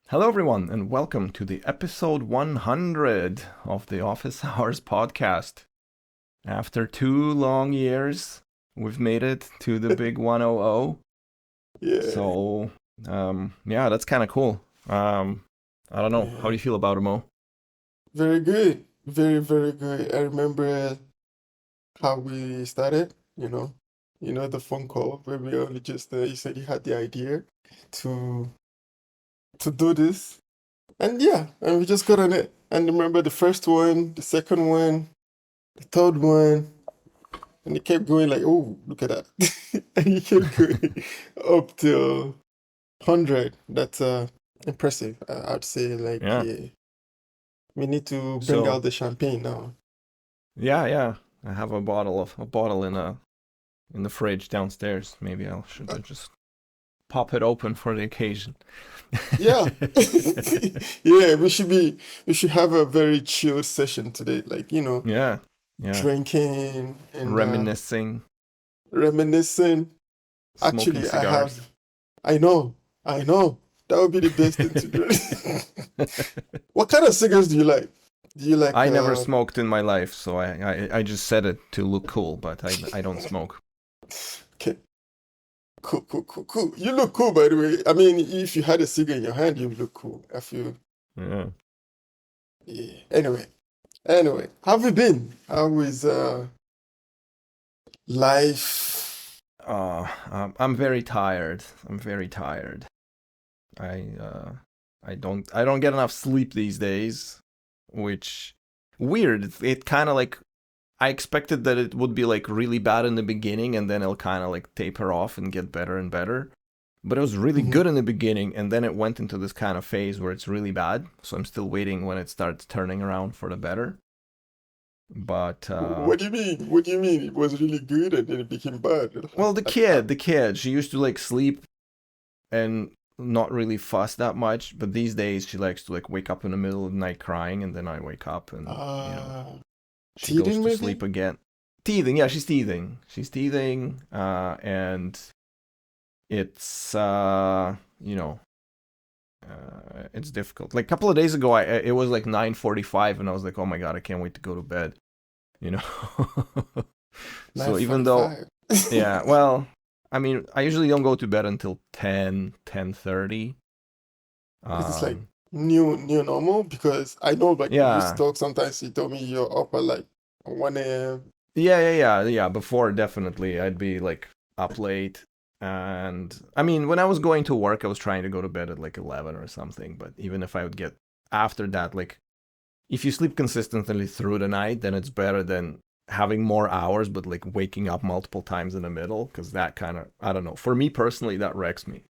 Hello, everyone, and welcome to the episode 100 of the Office Hours podcast. After 2 long years, we've made it to the big 100. Yeah, So, yeah, that's kind of cool. I don't know. How do yeah. you feel about it, Mo? Very good. Very, very good. I remember how we started, the phone call where we only just you said you had the idea to to do this. And yeah, and we just got on it. And remember the first one, the second one, the third one, and it kept going like, oh, look at that. And you kept going up to 100. That's impressive. I'd say like Yeah. yeah. We need to bring So, out the champagne now. yeah. I have a bottle in the fridge downstairs. Maybe I should just pop it open for the occasion. Yeah. Yeah, we should have a very chill session today, like, Yeah. Yeah. drinking and Reminiscing, reminiscing. smoking Actually, cigars. I know, I know. That would be the best thing to do. What kind of cigars do you like? Do you like I never smoked in my life, so I just said it to look cool, but I don't smoke. okay, cool. You look cool, by the way. I mean, if you had a cigar in your hand, you would look cool. I feel, Yeah. yeah. Anyway, how have you been? How is life? I'm very tired. I'm very tired. I uh I don't get enough sleep these days, which weird. It kind of like I expected that it would be like really bad in the beginning and then it'll kind of like taper off and get better and better. But it was really Mhm. good in the beginning and then it went into this kind of phase where it's really bad. So I'm still waiting when it starts turning around for the better. But What do you mean? What do you mean? It was really good and then it became bad. well, the Like, kid, the kid, she used to like sleep and not really fuss that much, but these days she likes to like wake up in the middle of the night crying and then I wake up and uh, she goes teething to sleep maybe? again. Teething, yeah, she's teething. She's teething and it's it's difficult. Like a couple of days ago it was like 9:45 and I was like, "Oh my god, I can't wait to go to bed." You know. So even though 9:45. yeah, well, I mean, I usually don't go to bed until 10:30. Is this like Um, new normal? Because I know like we used to yeah, talk sometimes you told me you're up at like 1 a.m. yeah. Before definitely, I'd be like up late, and I mean, when I was going to work, I was trying to go to bed at like 11 or something. But even if I would get after that, like if you sleep consistently through the night, then it's better than having more hours, but like waking up multiple times in the middle, because that kind of I don't know. For me personally, that wrecks me.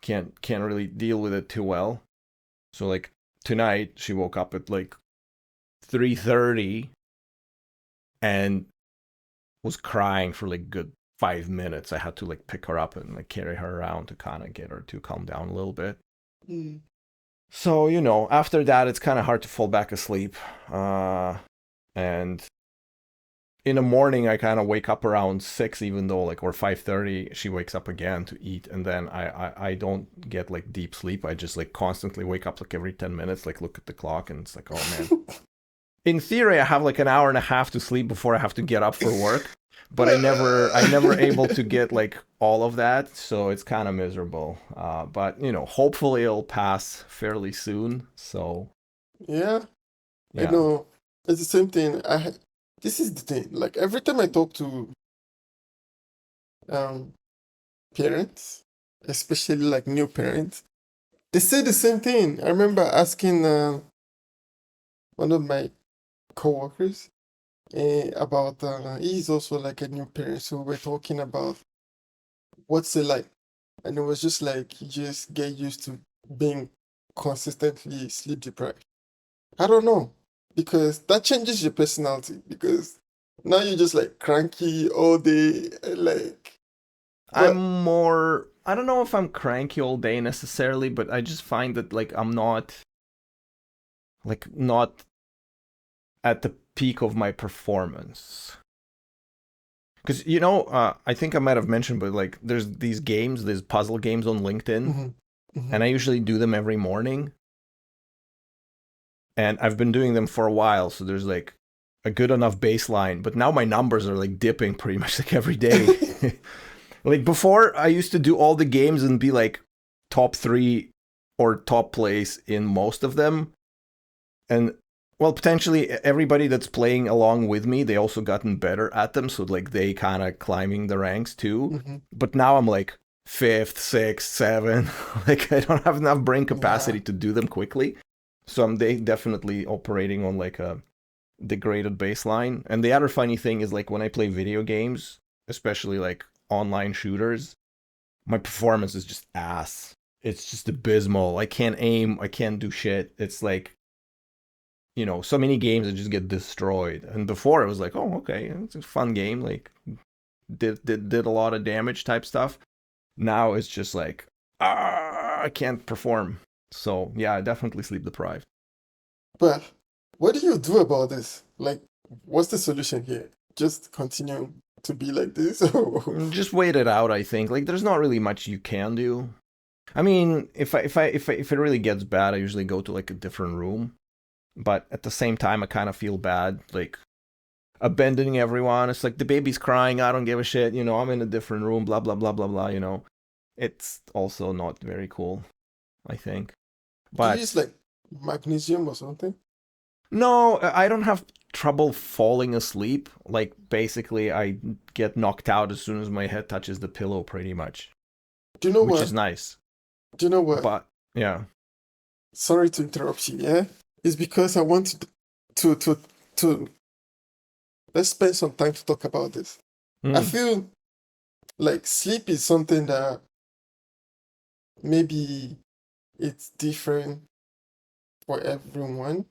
Can't really deal with it too well. So like tonight, she woke up at like 3:30 and was crying for like good 5 minutes. I had to like pick her up and like carry her around to kind of get her to calm down a little bit. Mm. So after that, it's kind of hard to fall back asleep. And in the morning, I kind of wake up around 6, even though like or 5:30, she wakes up again to eat, and then I don't get like deep sleep. I just like constantly wake up like every 10 minutes, like look at the clock, and it's like, oh man, in theory, I have like an hour and a half to sleep before I have to get up for work, but I never able to get like all of that, so it's kind of miserable. But hopefully it'll pass fairly soon. So Yeah, I yeah, know. It's the same thing. This is the thing. Like every time I talk to um parents, especially like new parents, they say the same thing. I remember asking one of my coworkers about he's also like a new parent, so we're talking about what's it like, and it was just like you just get used to being consistently sleep deprived. I don't know because that changes your personality because now you're just like cranky all day, like I'm what? more. I don't know if I'm cranky all day necessarily, but I just find that like I'm not at the peak of my performance. Because I think I might have mentioned, but like there's these games, these puzzle games on LinkedIn, Hmm. Mhm. and I usually do them every morning. And I've been doing them for a while, so there's like a good enough baseline. But now my numbers are like dipping pretty much like every day. Like before, I used to do all the games and be like top 3 or top place in most of them. And well, potentially everybody that's playing along with me, they also gotten better at them. So like they kind of climbing the ranks too. Mhm. But now I'm like fifth, sixth, seventh. Like I don't have enough brain Yeah. capacity to do them quickly. So I'm definitely operating on like a degraded baseline. And the other funny thing is like when I play video games, especially like online shooters, my performance is just ass. It's just abysmal. I can't aim. I can't do shit. It's like, so many games that just get destroyed. And before it was like, oh, okay, it's a fun game. Like did a lot of damage type stuff. Now it's just like, I can't perform. So yeah, I definitely sleep deprived. But what do you do about this? Like, what's the solution here? Just continue to be like this? Just wait it out. I think like there's not really much you can do. I mean, if it really gets bad, I usually go to like a different room. But at the same time, I kind of feel bad, like abandoning everyone. It's like the baby's crying. I don't give a shit. I'm in a different room. Blah blah blah blah blah. It's also not very cool, I think. Do you use But like magnesium or something? no, I don't have trouble falling asleep. Like basically, I get knocked out as soon as my head touches the pillow, pretty much, Do you know which is what? nice. Do you know what? But yeah. Sorry to interrupt you, yeah? It's because I want to let's spend some time to talk about this. I Mm. feel like sleep is something that maybe it's different for everyone.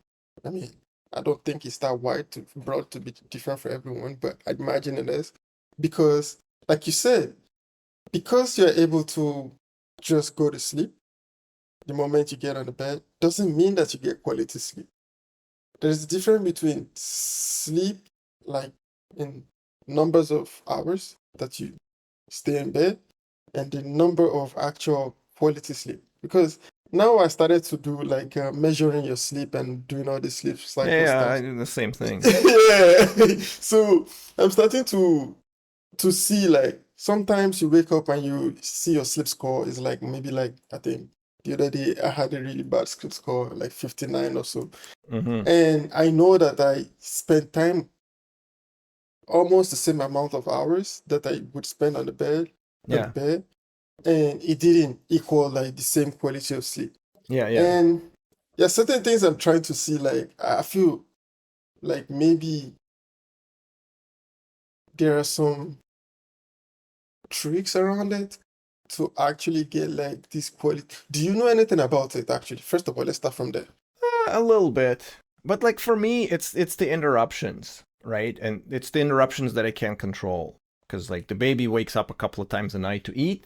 I mean, I don't think it's that wide to broad to be different for everyone, but I imagine it is. Because, like you said, because you're able to just go to sleep the moment you get on the bed, doesn't mean that you get quality sleep. There's a difference between sleep, like in numbers of hours that you stay in bed, and the number of actual quality sleep. Because now I started to do like measuring your sleep and doing all the sleep Yeah, cycle yeah, I stuff. do the same thing. Yeah. So I'm starting to see like sometimes you wake up and you see your sleep score is like maybe like I think the other day I had a really bad sleep score, like 59 or so. Hmm. And I know that I spent time almost the same amount of hours that I would spend on the Yeah, bed, and it didn't equal like the same quality of sleep. yeah, yeah. And yeah, certain things I'm trying to see, like I feel like maybe there are some tricks around it to actually get like this quality. Do you know anything about it actually? First of all, let's start from there. A little bit, but like for me, it's the interruptions, right? And it's the interruptions that I can't control because like the baby wakes up a couple of times a night to eat,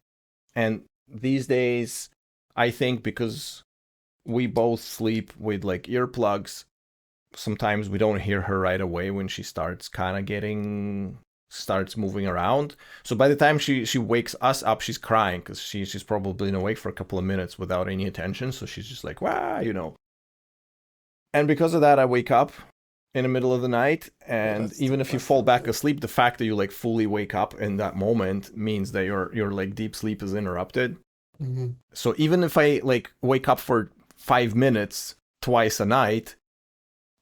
and these days, I think because we both sleep with like earplugs, sometimes we don't hear her right away when she starts moving around. So by the time she wakes us up, she's crying because she's probably been awake for a couple of minutes without any attention. So she's just like, wow. And because of that, I wake up in the middle of the night. Oh, And that's too even if you bad fall for back me. asleep, the fact that you like fully wake up in that moment means that your like deep sleep is interrupted. Hmm. So even if I like wake up for 5 minutes twice a night,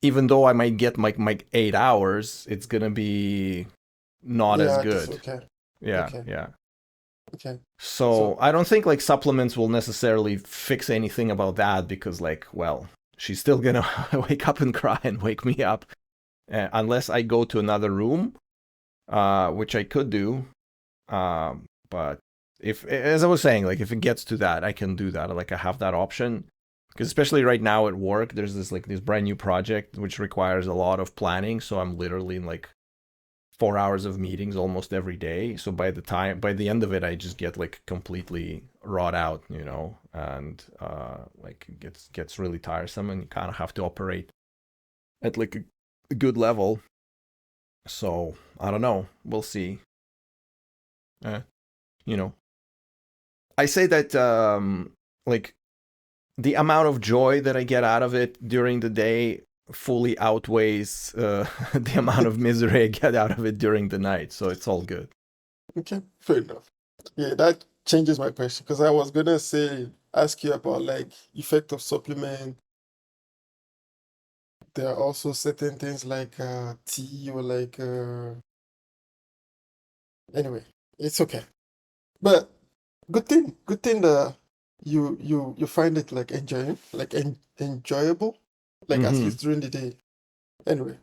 even though I might get my 8 hours, it's gonna be not as Yeah, this good. okay. Yeah, Okay. yeah. Okay. So So I don't think like supplements will necessarily fix anything about that because like, well, she's still gonna wake up and cry and wake me up unless I go to another room, which I could do. But if, as I was saying, like if it gets to that, I can do that. Like I have that option. Because especially right now at work, there's this brand new project which requires a lot of planning. So I'm literally in like 4 hours of meetings almost every day. So by the end of it, I just get like completely wrought out, and like it gets really tiresome, and you kind of have to operate at like a good level. So I don't know. We'll see. Uh, you know, I say that like the amount of joy that I get out of it during the day fully outweighs the amount of misery I get out of it during the night. So it's all good. Okay, fair enough. Yeah, that changes my question because I was gonna say ask you about like effect of supplement. There are also certain things like tea or like anyway, it's okay. But good thing that you find it like enjoyable, like at Mm-hmm. least during the day. Anyway,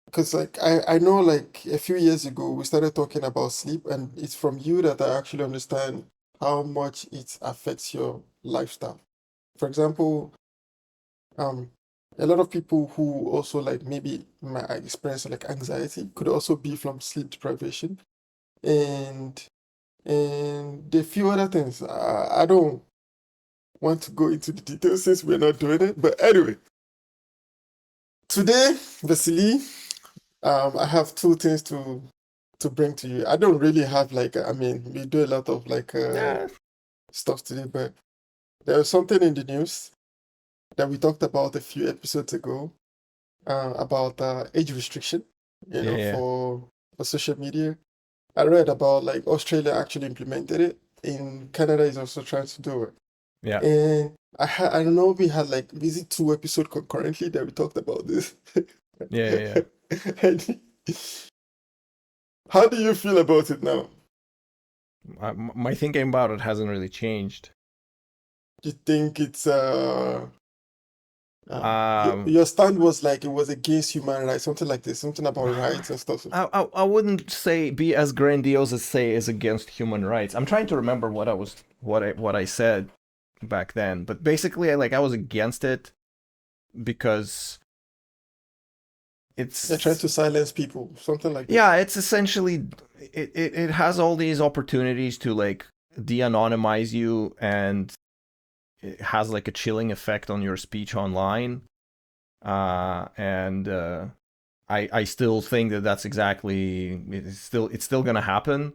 because like I know like a few years ago we started talking about sleep, and it's from you that I actually understand how much it affects your lifestyle. For example, um, a lot of people who also like maybe might experience like anxiety could also be from sleep deprivation, and the few other things. I don't want to go into the details since we're not doing it, but anyway, today, Vasili, I have two things to bring to you. I don't really have like I mean, we do a lot of like Yeah, stuff today, but there was something in the news that we talked about a few episodes ago about age restriction, you yeah, know, yeah, for social media. I read about like Australia actually implemented it, and Canada is also trying to do it. yeah, And I don't know, we had like visit two episodes concurrently that we talked about this. yeah, yeah. And how do you feel about it now? My thinking about it hasn't really changed. You think it's Um, your stand was like it was against human rights, something like this, something about rights and stuff. I wouldn't say be as grandiose as say is against human rights. I'm trying to remember what I said back then, but basically I was against it because They're trying it's to silence people, something like this. yeah, it's essentially it has all these opportunities to like de-anonymize you, and it has like a chilling effect on your speech online. And I still think that that's exactly it's still gonna happen,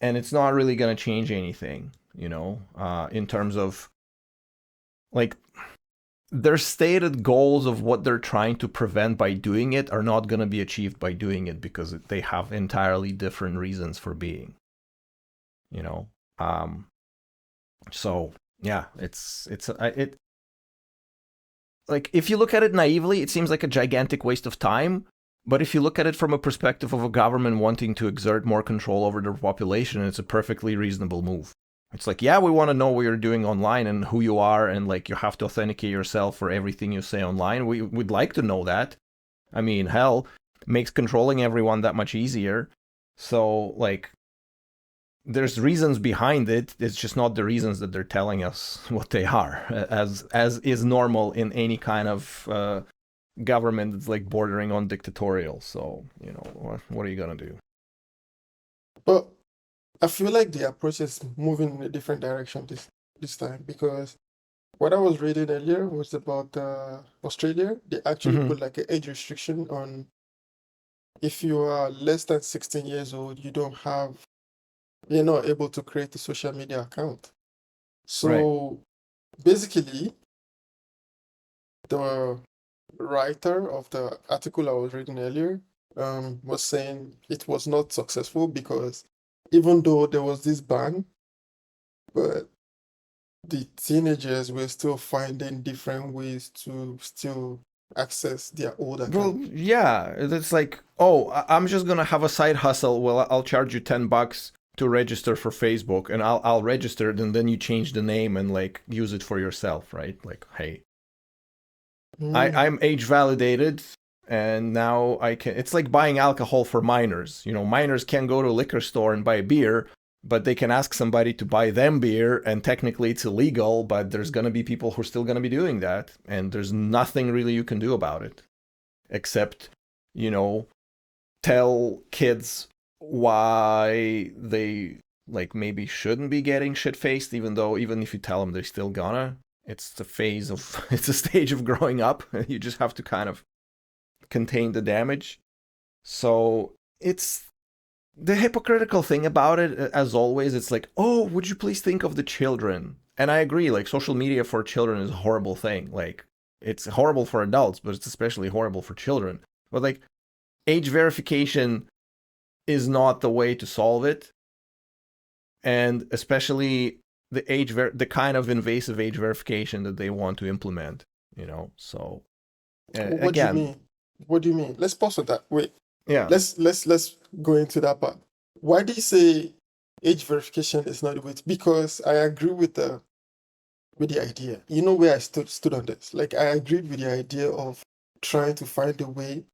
and it's not really gonna change anything, in terms of like their stated goals of what they're trying to prevent by doing it are not going to be achieved by doing it because they have entirely different reasons for being, you know. So yeah, it like if you look at it naively, it seems like a gigantic waste of time. But if you look at it from a perspective of a government wanting to exert more control over their population, it's a perfectly reasonable move. It's like, yeah, we want to know what you're doing online and who you are, and like you have to authenticate yourself for everything you say online. We'd like to know that. I mean, hell, it makes controlling everyone that much easier. So, like, there's reasons behind it. It's just not the reasons that they're telling us what they are, as is normal in any kind of government that's like bordering on dictatorial. So, what are you gonna do? But I feel like the approach is moving in a different direction this time because what I was reading earlier was about Australia. They actually Mm-hmm. put like an age restriction on if you are less than 16 years old, you're not able to create a social media account. Right. So basically, the writer of the article I was reading earlier was saying it was not successful because even though there was this ban, but the teenagers were still finding different ways to still access their old Well, account. yeah, it's like, oh, I'm just gonna have a side hustle. Well, I'll charge you $10 to register for Facebook, and I'll register it, and then you change the name and like use it for yourself, right? Like, hey, Mm. I'm age validated, and now I can. It's like buying alcohol for minors. Minors can go to a liquor store and buy beer, but they can ask somebody to buy them beer, and technically it's illegal. But there's gonna be people who are still gonna be doing that, and there's nothing really you can do about it except, you know, tell kids why they like maybe shouldn't be getting shit faced, even if you tell them they're still gonna. It's the phase of it's a stage of growing up. You just have to kind of contain the damage. So it's the hypocritical thing about it, as always. It's like, oh, would you please think of the children? And I agree, like social media for children is a horrible thing. Like it's horrible for adults, but it's especially horrible for children. But like age verification is not the way to solve it. And especially the kind of invasive age verification that they want to implement, So What do you again, mean? What do you mean? Let's pause on that. Wait. yeah. Let's go into that part. Why do you say age verification is not the way? Because I agree with the idea. You know where I stood on this. Like I agreed with the idea of trying to find a way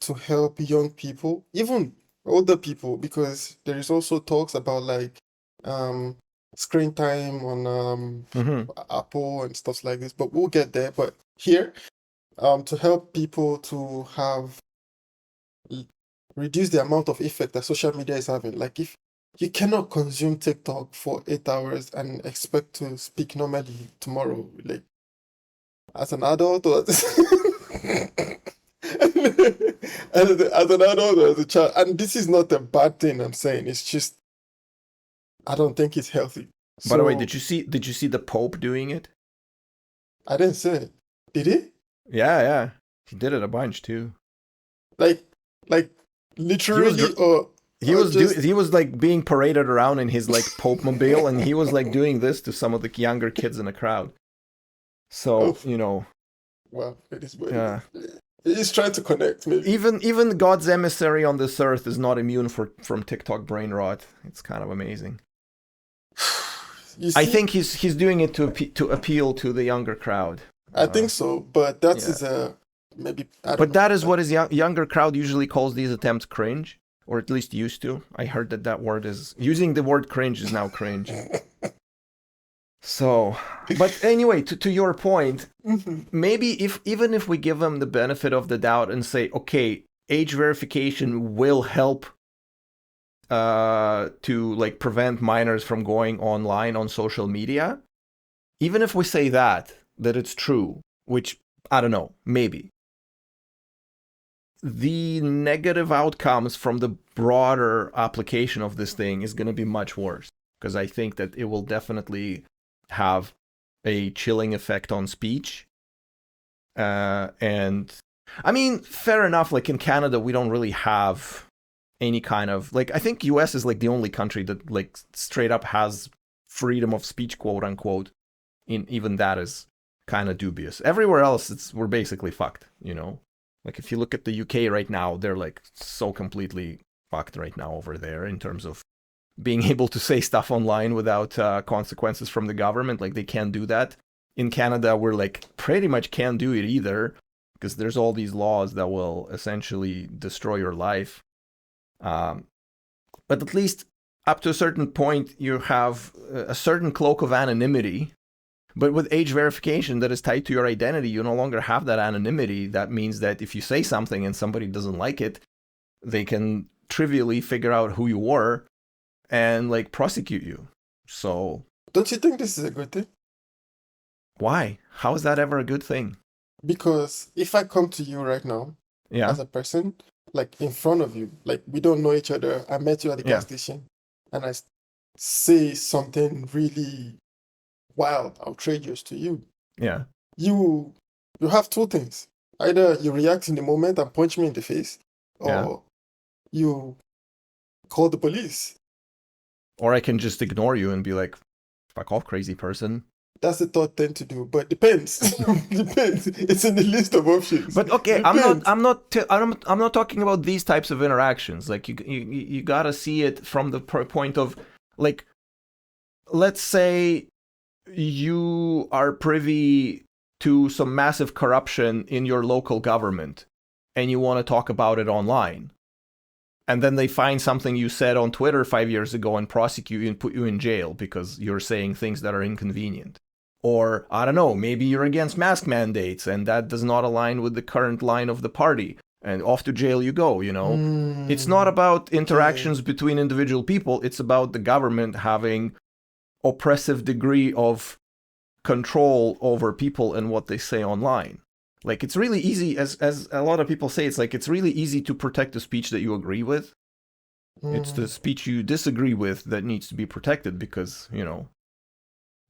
to help young people, even older people, because there is also talks about like um screen time on Mm-hmm. Apple and stuff like this. But we'll get there. But here, to help people to have reduce the amount of effect that social media is having. Like if you cannot consume TikTok for 8 hours and expect to speak normally tomorrow, like as an adult or as an adult or as a child. And this is not a bad thing I'm saying. It's just I don't think it's healthy. By the way, So did you see the Pope doing it? I didn't say it. Did he? Yeah. He did it a bunch too. Like He was literally or just he was like being paraded around in his like Pope mobile, and he was like doing this to some of the younger kids in the crowd. So oh, well, it is what it yeah. is. He's trying to connect, maybe. Even God's emissary on this earth is not immune from TikTok brain rot. It's kind of amazing. I think he's doing it to appeal to the younger crowd. I think so, but that is maybe. But that is what his younger crowd usually calls these attempts cringe, or at least used to. I heard that word is using the word cringe is now cringe. So, but anyway, to your point, maybe even if we give them the benefit of the doubt and say, okay, age verification will help to like prevent minors from going online on social media, even if we say that it's true, which I don't know, maybe, the negative outcomes from the broader application of this thing is going to be much worse, because I think that it will definitely have a chilling effect on speech. And I mean, fair enough, like in Canada, we don't really have any kind of, like, I think US is like the only country that like straight up has freedom of speech, quote unquote. Even that is kind of dubious. Everywhere else, we're basically fucked, Like if you look at the UK right now, they're like so completely fucked right now over there in terms of being able to say stuff online without consequences from the government. Like they can't do that. In Canada, we're like pretty much can't do it either, because there's all these laws that will essentially destroy your life. But at least up to a certain point, you have a certain cloak of anonymity. But with age verification that is tied to your identity, you no longer have that anonymity. That means that if you say something and somebody doesn't like it, they can trivially figure out who you were and like prosecute you. So don't you think this is a good thing? Why? How is that ever a good thing? Because if I come to you right now as a person, like in front of you, like we don't know each other, I met you at the gas station, and I say something really wild, outrageous to you. Yeah. You have two things. Either you react in the moment and punch me in the face, or you call the police. Or I can just ignore you and be like, fuck off, crazy person. That's the third thing to do, but depends. Depends. It's in the list of options. But okay, depends. I'm not talking about these types of interactions. Like you gotta see it from the point of, like, let's say you are privy to some massive corruption in your local government and you want to talk about it online. And then they find something you said on Twitter 5 years ago and prosecute you and put you in jail because you're saying things that are inconvenient. Or, I don't know, maybe you're against mask mandates and that does not align with the current line of the party. And off to jail you go, It's not about interactions between individual people. It's about the government having oppressive degree of control over people and what they say online. Like, it's really easy, as a lot of people say, it's really easy to protect the speech that you agree with. It's the speech you disagree with that needs to be protected because,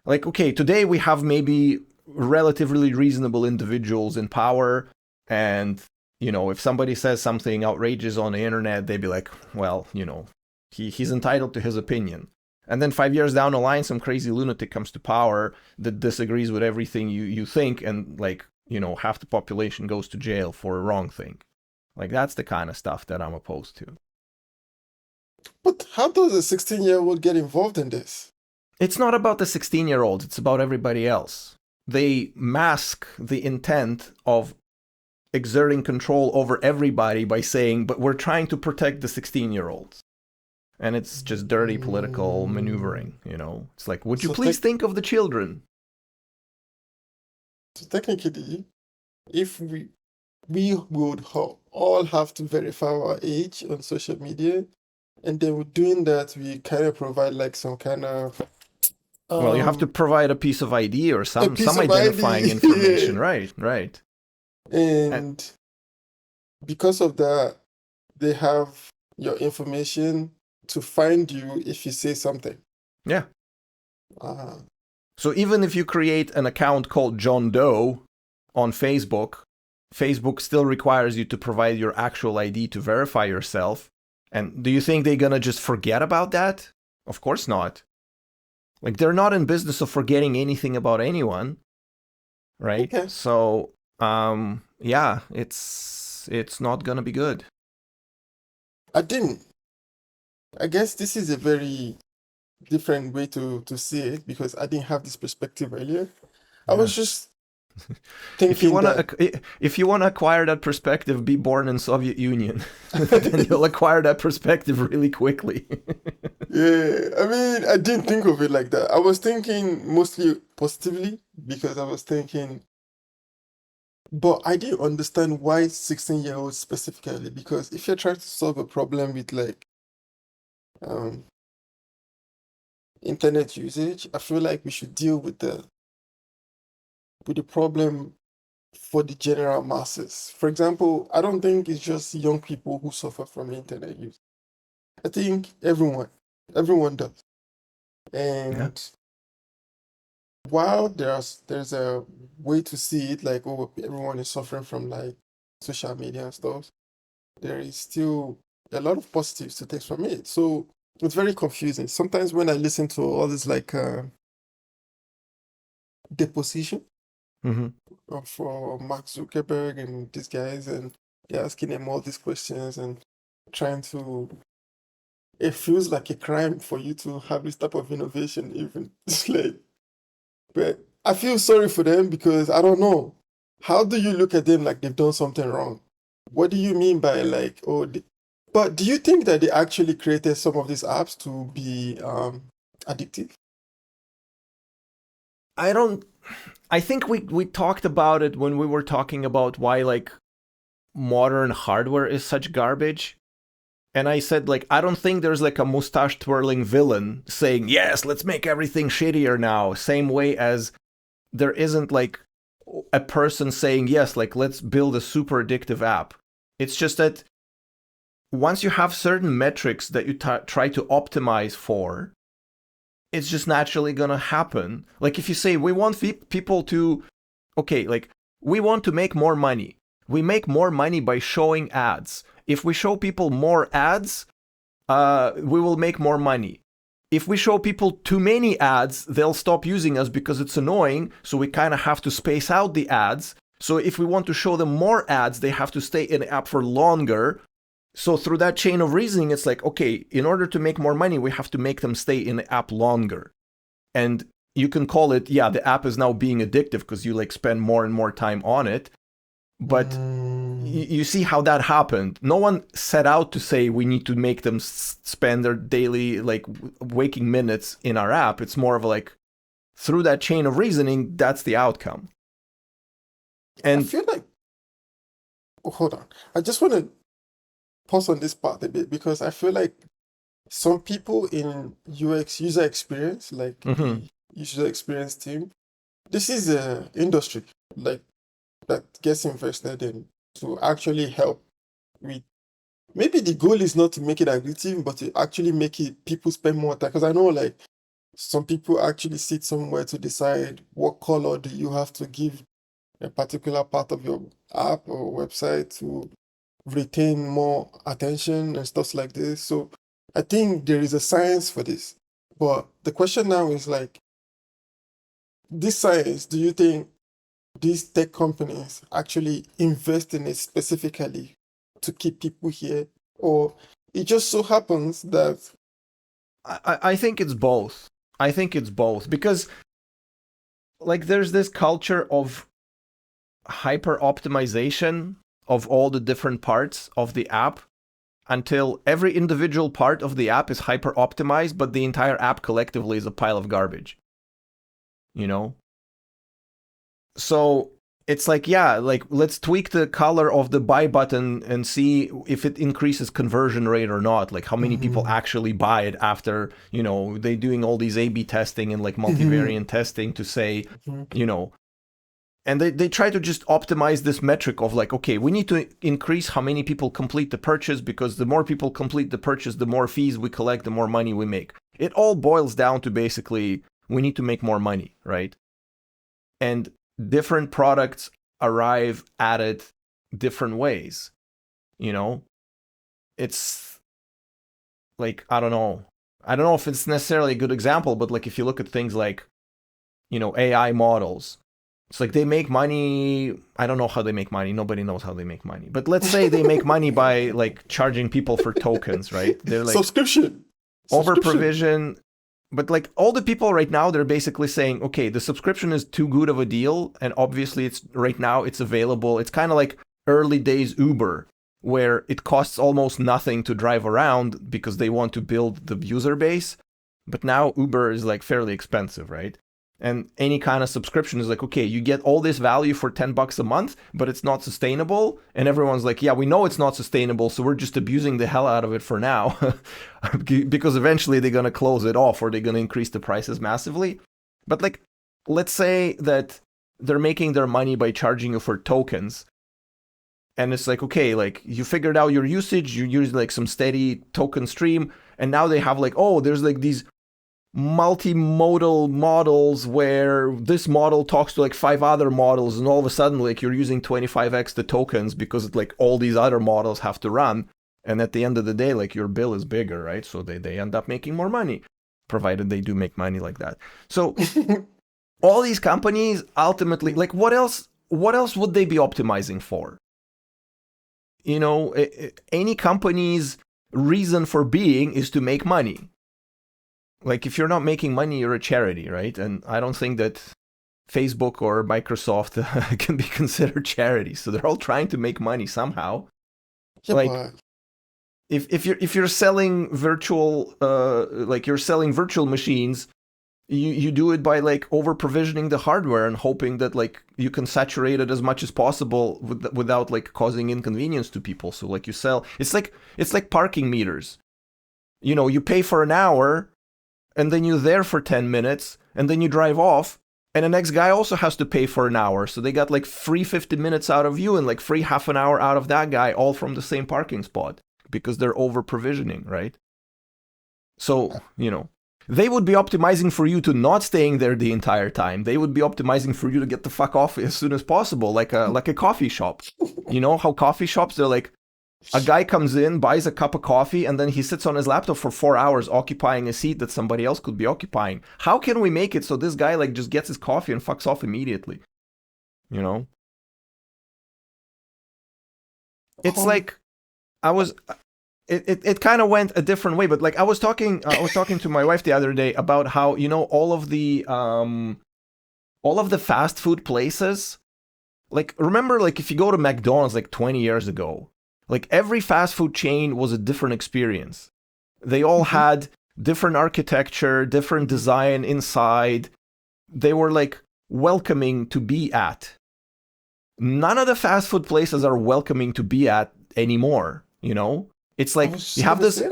Like, okay, today we have maybe relatively reasonable individuals in power, and if somebody says something outrageous on the internet, they'd be like, well, he's entitled to his opinion. And then 5 years down the line, some crazy lunatic comes to power that disagrees with everything you think, and like, half the population goes to jail for a wrong thing. Like, that's the kind of stuff that I'm opposed to. But how does a 16-year-old get involved in this? It's not about the 16-year-olds, it's about everybody else. They mask the intent of exerting control over everybody by saying, but we're trying to protect the 16-year-olds. And it's just dirty political maneuvering, It's like, would you please think of the children? So technically, if we would all have to verify our age on social media, and then with doing that, we kind of provide like some kind of well, you have to provide a piece of ID or some identifying ID. information, right. And because of that, they have your information to find you if you say something. Yeah. So even if you create an account called John Doe on Facebook, Facebook still requires you to provide your actual ID to verify yourself. And do you think they're going to just forget about that? Of course not. Like, they're not in business of forgetting anything about anyone, right? Okay. So, yeah, it's not going to be good. I guess this is a very different way to see it, because I didn't have this perspective earlier. I was just thinking if you want to acquire that perspective, be born in Soviet Union. Then you'll acquire that perspective really quickly. Yeah, I mean, I didn't think of it like that. I was thinking mostly positively, because I was thinking, but I didn't understand why 16-year-olds specifically, because if you're trying to solve a problem with like internet usage, I feel like we should deal with the problem for the general masses. For example, I don't think it's just young people who suffer from internet use. I think everyone does. And while there's a way to see it, like, oh, everyone is suffering from like social media and stuff, there is still a lot of positives to take from it. So it's very confusing. Sometimes when I listen to all this like deposition for Mark Zuckerberg and these guys, and they're asking them all these questions and trying to, it feels like a crime for you to have this type of innovation, even. It's like, but I feel sorry for them, because I don't know. How do you look at them like they've done something wrong? What do you mean by like, oh, but do you think that they actually created some of these apps to be addictive? I think we talked about it when we were talking about why like modern hardware is such garbage. And I said, like, I don't think there's like a mustache twirling villain saying, yes, let's make everything shittier now. Same way as there isn't like a person saying, yes, like, let's build a super addictive app. It's just that once you have certain metrics that you try to optimize for, it's just naturally gonna happen. Like, if you say, we want people to, okay, like, we want to make more money. We make more money by showing ads. If we show people more ads, we will make more money. If we show people too many ads, they'll stop using us because it's annoying, so we kind of have to space out the ads. So if we want to show them more ads, they have to stay in the app for longer. So through that chain of reasoning, it's like, okay, in order to make more money, we have to make them stay in the app longer. And you can call it, yeah, the app is now being addictive because you like spend more and more time on it. But you see how that happened. No one set out to say we need to make them spend their daily like waking minutes in our app. It's more of like through that chain of reasoning, that's the outcome. And I feel like, hold on, I just want to pause on this part a bit, because I feel like some people in UX user experience, like the user experience team, this is a industry like that gets invested in to actually help with, maybe the goal is not to make it addictive, but to actually make it people spend more time. Because I know like Some people actually sit somewhere to decide what color do you have to give a particular part of your app or website to retain more attention and stuff like this. So I think there is a science for this. But the question now is like, this science, do you think these tech companies actually invest in it specifically to keep people here? Or it just so happens that I think it's both. I think it's both because like there's this culture of hyper optimization of all the different parts of the app until every individual part of the app is hyper optimized, but the entire app collectively is a pile of garbage. You know? So it's like, yeah, like let's tweak the color of the buy button and see if it increases conversion rate or not. Like how many people actually buy it after, you know, they doing all these A/B testing and like multivariant testing to say, you know, and they try to just optimize this metric of like, okay, we need to increase how many people complete the purchase because the more people complete the purchase, the more fees we collect, the more money we make. It all boils down to basically we need to make more money, right? And different products arrive at it different ways. You know, it's like, I don't know if it's necessarily a good example, but like if you look at things like, you know, AI models, it's like they make money. I don't know how they make money. Nobody knows how they make money. But let's say they make money by like charging people for tokens, right? They're like subscription. over provision. But like all the people right now, they're basically saying, okay, the subscription is too good of a deal. And obviously it's right now it's available. It's kind of like early days Uber, where it costs almost nothing to drive around because they want to build the user base. But now Uber is like fairly expensive, right? And any kind of subscription is like, okay, you get all this value for $10 a month, but it's not sustainable. And everyone's like, yeah, we know it's not sustainable, so we're just abusing the hell out of it for now. Because eventually they're going to close it off or they're going to increase the prices massively. But like, let's say that they're making their money by charging you for tokens. And it's like, okay, like you figured out your usage, you use like some steady token stream. And now they have like, oh, there's like these multimodal models where this model talks to like 5 other models, and all of a sudden like you're using 25x the tokens because like all these other models have to run, and at the end of the day like your bill is bigger, right? So they end up making more money, provided they do make money like that. So all these companies ultimately, like what else would they be optimizing for? You know, any company's reason for being is to make money. Like, if you're not making money, you're a charity, right? And I don't think that Facebook or Microsoft can be considered charities. So they're all trying to make money somehow. Yeah, like, but if you're selling virtual, like you're selling virtual machines, you do it by like over provisioning the hardware and hoping that like you can saturate it as much as possible without like causing inconvenience to people. So like you sell, it's like parking meters. You know, you pay for an hour, and then you're there for 10 minutes, and then you drive off, and the next guy also has to pay for an hour. So they got like free 50 minutes out of you and like free half an hour out of that guy, all from the same parking spot, because they're over provisioning, right? So, you know, they would be optimizing for you to not staying there the entire time. They would be optimizing for you to get the fuck off as soon as possible, like a coffee shop. You know how coffee shops, they're like, a guy comes in, buys a cup of coffee, and then he sits on his laptop for 4 hours occupying a seat that somebody else could be occupying. How can we make it so this guy like just gets his coffee and fucks off immediately? You know? It's like it kind of went a different way, but like I was talking to my wife the other day about how, you know, all of the fast food places, like remember like if you go to McDonald's like 20 years ago, like every fast food chain was a different experience. They all had different architecture, different design inside. They were like welcoming to be at. None of the fast food places are welcoming to be at anymore, you know? It's like you have this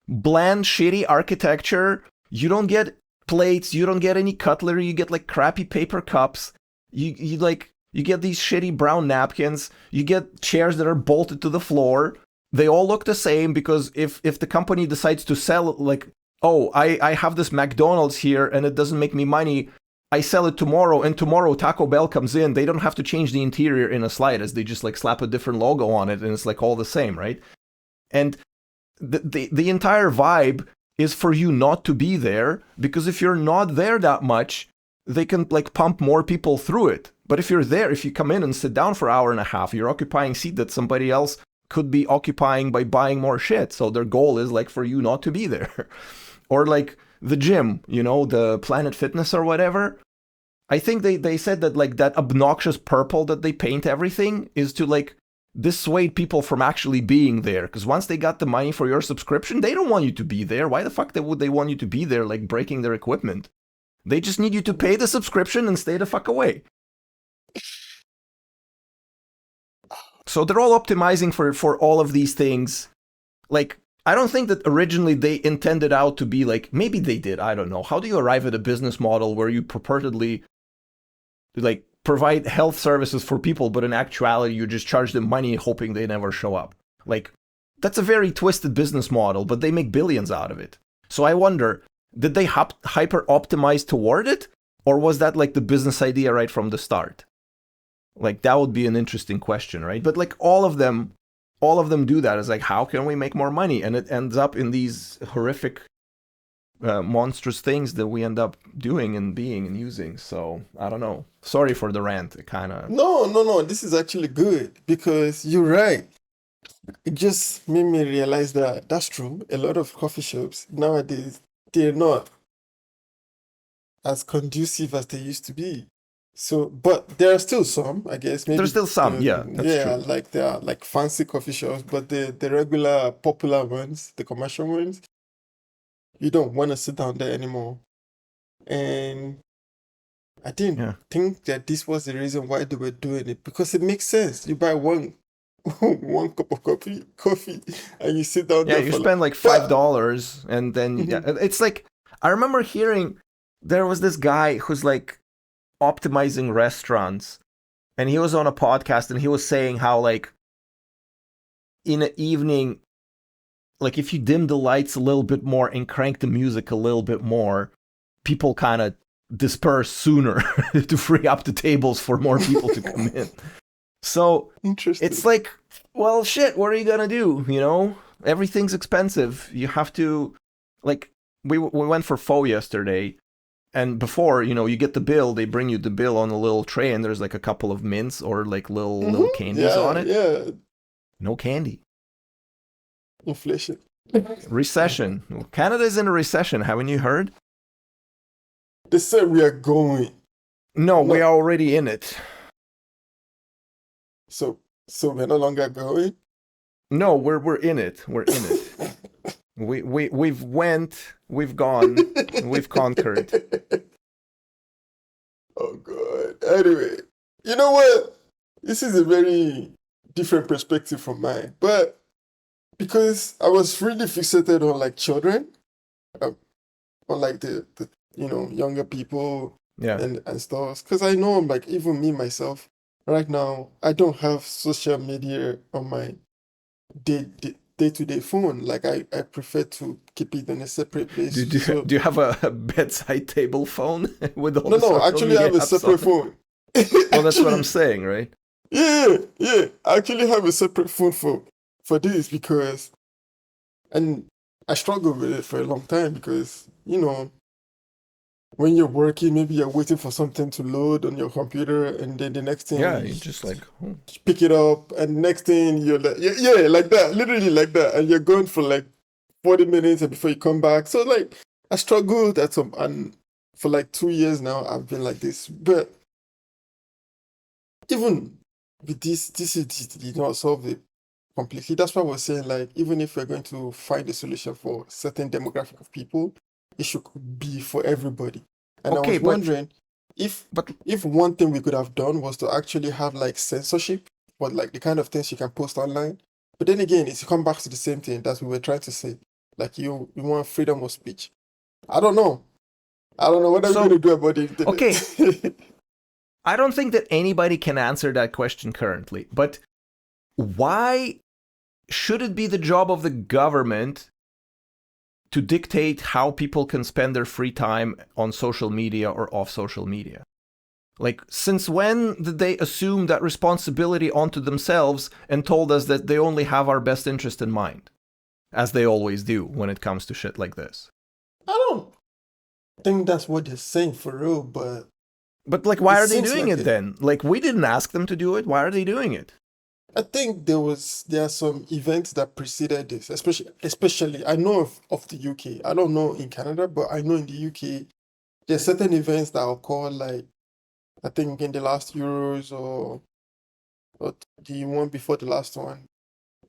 bland, shitty architecture. You don't get plates, you don't get any cutlery, you get like crappy paper cups. You get these shitty brown napkins. You get chairs that are bolted to the floor. They all look the same because if the company decides to sell like oh, I have this McDonald's here and it doesn't make me money. I sell it tomorrow, and tomorrow Taco Bell comes in. They don't have to change the interior in a slightest. They just like slap a different logo on it, and it's like all the same, right? And the entire vibe is for you not to be there, because if you're not there that much, they can like pump more people through it. But if you're there, if you come in and sit down for an hour and a half, you're occupying a seat that somebody else could be occupying by buying more shit. So their goal is like for you not to be there. Or like the gym, you know, the Planet Fitness or whatever. I think they said that like that obnoxious purple that they paint everything is to like dissuade people from actually being there. Because once they got the money for your subscription, they don't want you to be there. Why the fuck would they want you to be there, like breaking their equipment? They just need you to pay the subscription and stay the fuck away. So they're all optimizing for all of these things. Like, I don't think that originally they intended out to be like, maybe they did, I don't know. How do you arrive at a business model where you purportedly like provide health services for people, but in actuality you just charge them money hoping they never show up? Like, that's a very twisted business model, but they make billions out of it. So I wonder, did they hyper optimize toward it? Or was that like the business idea right from the start? Like, that would be an interesting question, right? But like all of them do that. It's like, how can we make more money? And it ends up in these horrific, monstrous things that we end up doing and being and using. So I don't know. Sorry for the rant. It kind of No. This is actually good because you're right. It just made me realize that that's true. A lot of coffee shops nowadays, they're not as conducive as they used to be. So, but there are still some, I guess. Maybe there's still some. Yeah, that's true. like there are like fancy coffee shops, but the regular popular ones, the commercial ones, you don't want to sit down there anymore. And I didn't think that this was the reason why they were doing it, because it makes sense. You buy one one cup of coffee, and you sit down Yeah, there you for spend like $5, and then it's like, I remember hearing there was this guy who's like optimizing restaurants, and he was on a podcast and he was saying how like in the evening, like if you dim the lights a little bit more and crank the music a little bit more, people kind of disperse sooner to free up the tables for more people to come in. So it's like, well, shit, what are you gonna do? You know, everything's expensive. You have to, like, we went for pho yesterday, and before, you know, you get the bill, they bring you the bill on a little tray, and there's like a couple of mints or like little candies on it. Yeah. No candy. Inflation. Recession. Canada's in a recession. Haven't you heard? They said we are going. No, we are already in it. So we're no longer going? No, we're in it. We're in it. We've went, we've gone, we've conquered. Oh god. Anyway, you know what? This is a very different perspective from mine. But because I was really fixated on like children, on like the younger people and stuff. Because I know, like, even me myself, right now, I don't have social media on my day-to-day phone. Like, I prefer to keep it on a separate place. Do you have a bedside table phone with all the No, actually I have a separate phone. Well, that's what I'm saying, right? Yeah. I actually have a separate phone for this because, and I struggled with it for a long time because, you know, when you're working, maybe you're waiting for something to load on your computer, and then the next thing, you just like pick it up, and next thing you're like, like that, literally like that, and you're going for like 40 minutes before you come back. So like, I struggled at some, and for like 2 years now, I've been like this. But even with this did not solve it completely. That's why I was saying, like, even if we're going to find a solution for certain demographic of people, it should be for everybody. And I was wondering if one thing we could have done was to actually have like censorship for like the kind of things you can post online. But then again, it's come back to the same thing that we were trying to say. Like, you want freedom of speech. I don't know what are we going to do about it. Okay. I don't think that anybody can answer that question currently. But why should it be the job of the government to dictate how people can spend their free time on social media or off social media. Like, since when did they assume that responsibility onto themselves and told us that they only have our best interest in mind? As they always do when it comes to shit like this. I don't think that's what they're saying for real, but... But, like, why are they doing it then? Like, we didn't ask them to do it. Why are they doing it? I think there are some events that preceded this, especially I know of the UK. I don't know in Canada, but I know in the UK, there are certain events that are called, like, I think in the last Euros or the one before the last one,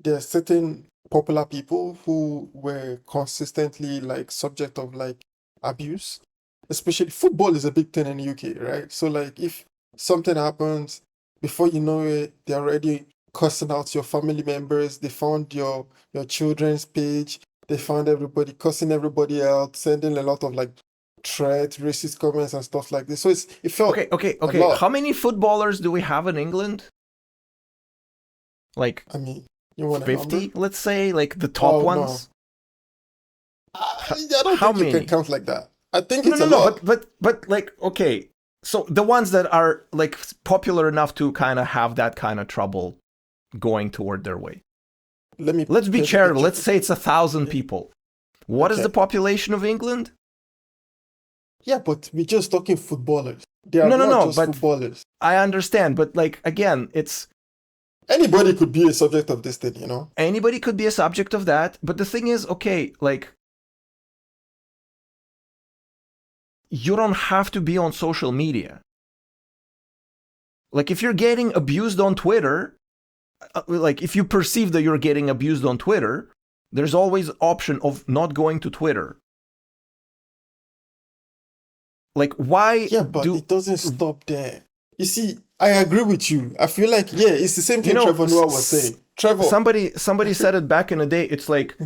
there are certain popular people who were consistently, like, subject of, like, abuse. Especially football is a big thing in the UK, right? So, like, if something happens, before you know it, they're already cussing out your family members. They found your children's page. They found everybody cussing everybody out, sending a lot of, like, threats, racist comments and stuff like this. So it felt okay. a lot. How many footballers do we have in England? Like, I mean, you want 50, let's say, like the top ones. No. I don't think you can count like that. I think it's a lot. But like, okay, so the ones that are, like, popular enough to kind of have that kind of trouble going toward their way. Let's be charitable. Let's say it's 1,000 people. What is the population of England? Yeah, but we're just talking footballers. They are not just footballers. I understand, but, like, again, it's... Anybody could be a subject of this thing, you know? Anybody could be a subject of that, but the thing is, okay, like... You don't have to be on social media. Like, if you're getting abused on Twitter, like, if you perceive that you're getting abused on Twitter, there's always option of not going to Twitter. Like, why? Yeah, but it doesn't stop there. You see, I agree with you. I feel like, yeah, it's the same thing Trevor Noah was saying. Trevor. Somebody said it back in the day. It's like,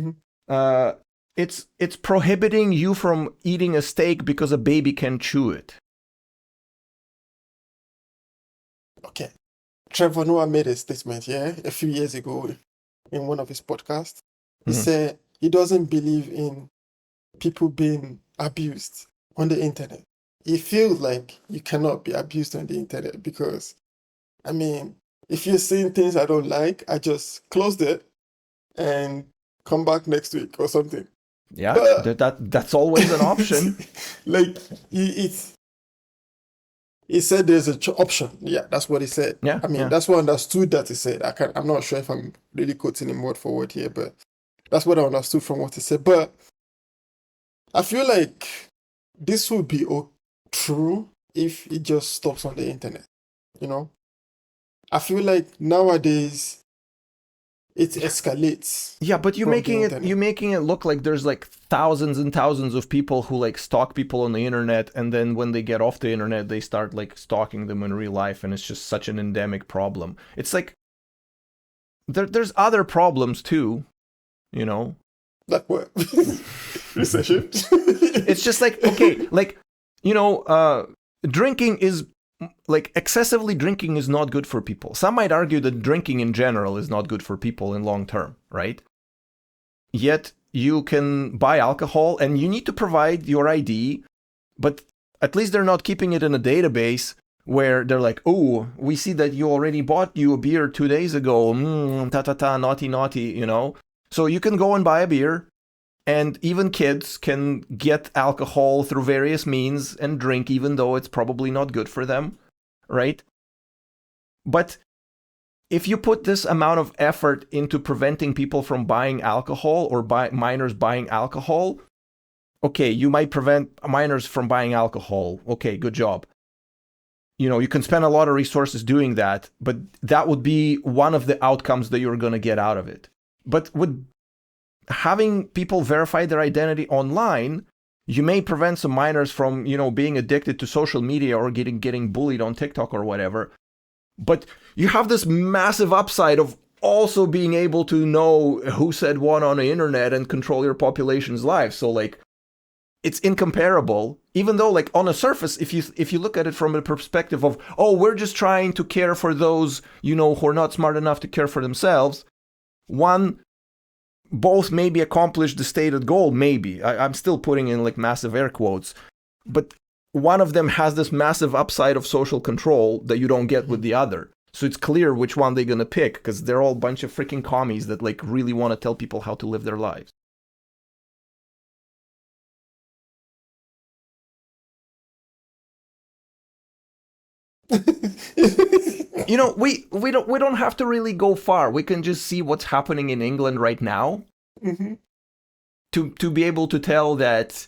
it's prohibiting you from eating a steak because a baby can chew it. Okay. Trevor Noah made a statement, a few years ago in one of his podcasts. He said he doesn't believe in people being abused on the internet. He feels like you cannot be abused on the internet because, I mean, if you're seeing things I don't like, I just closed it and come back next week or something. Yeah, that's always an option. Like, he said there's an option. Yeah, that's what he said. Yeah, I mean, that's what I understood that he said. I'm not sure if I'm really quoting him word for word here, but that's what I understood from what he said. But I feel like this would be true if it just stops on the internet, you know? I feel like nowadays it escalates. Yeah, but you're making it look like there's, like, thousands and thousands of people who, like, stalk people on the internet, and then when they get off the internet, they start, like, stalking them in real life, and it's just such an endemic problem. It's like there's other problems too, you know? Like what? Recession? It's just like, okay, like, you know, drinking is, like, excessively drinking is not good for people. Some might argue that drinking in general is not good for people in long term, right? Yet you can buy alcohol and you need to provide your ID, but at least they're not keeping it in a database where they're like, oh, we see that you already bought you a beer 2 days ago, naughty, you know? So you can go and buy a beer, and even kids can get alcohol through various means and drink, even though it's probably not good for them, right? But if you put this amount of effort into preventing people from buying alcohol or minors buying alcohol, okay, you might prevent minors from buying alcohol. Okay, good job. You know, you can spend a lot of resources doing that, but that would be one of the outcomes that you're going to get out of it. But with having people verify their identity online, you may prevent some minors from, you know, being addicted to social media or getting bullied on TikTok or whatever. But you have this massive upside of also being able to know who said what on the internet and control your population's life. So, like, it's incomparable, even though, like, on the surface, if you look at it from a perspective of, oh, we're just trying to care for those, you know, who are not smart enough to care for themselves. One, both maybe accomplish the stated goal, maybe. I'm still putting in like massive air quotes, but one of them has this massive upside of social control that you don't get with the other. So it's clear which one they're gonna pick, because they're all a bunch of freaking commies that like really want to tell people how to live their lives. You know, we don't have to really go far. We can just see what's happening in England right now Mm-hmm. to be able to tell that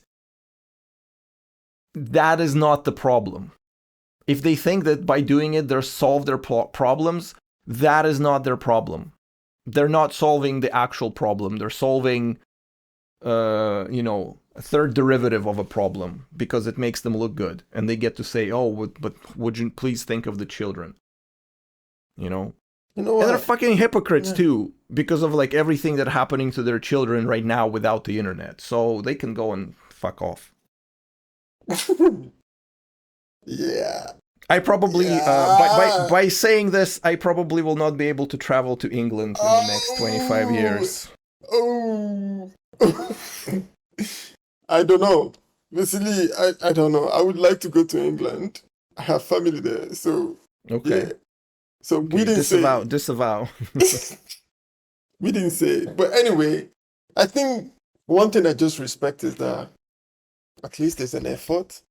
that is not the problem. If they think that by doing it they'll solve their problems, that is not their problem. They're not solving the actual problem. They're solving, a third derivative of a problem because it makes them look good, and they get to say, "Oh, but would you please think of the children?" You know, You know and they're what? fucking hypocrites Yeah. too because of like everything that's happening to their children right now without the internet. So they can go and fuck off. Yeah. I probably, Yeah. by saying this, I probably will not be able to travel to England in the next 25 Oh. years. Oh. I don't know. Basically, I don't know. I would like to go to England. I have family there, so Okay. yeah. So we Okay. didn't say. Disavow. We didn't say. But anyway, I think one thing I just respect is that at least there's an effort.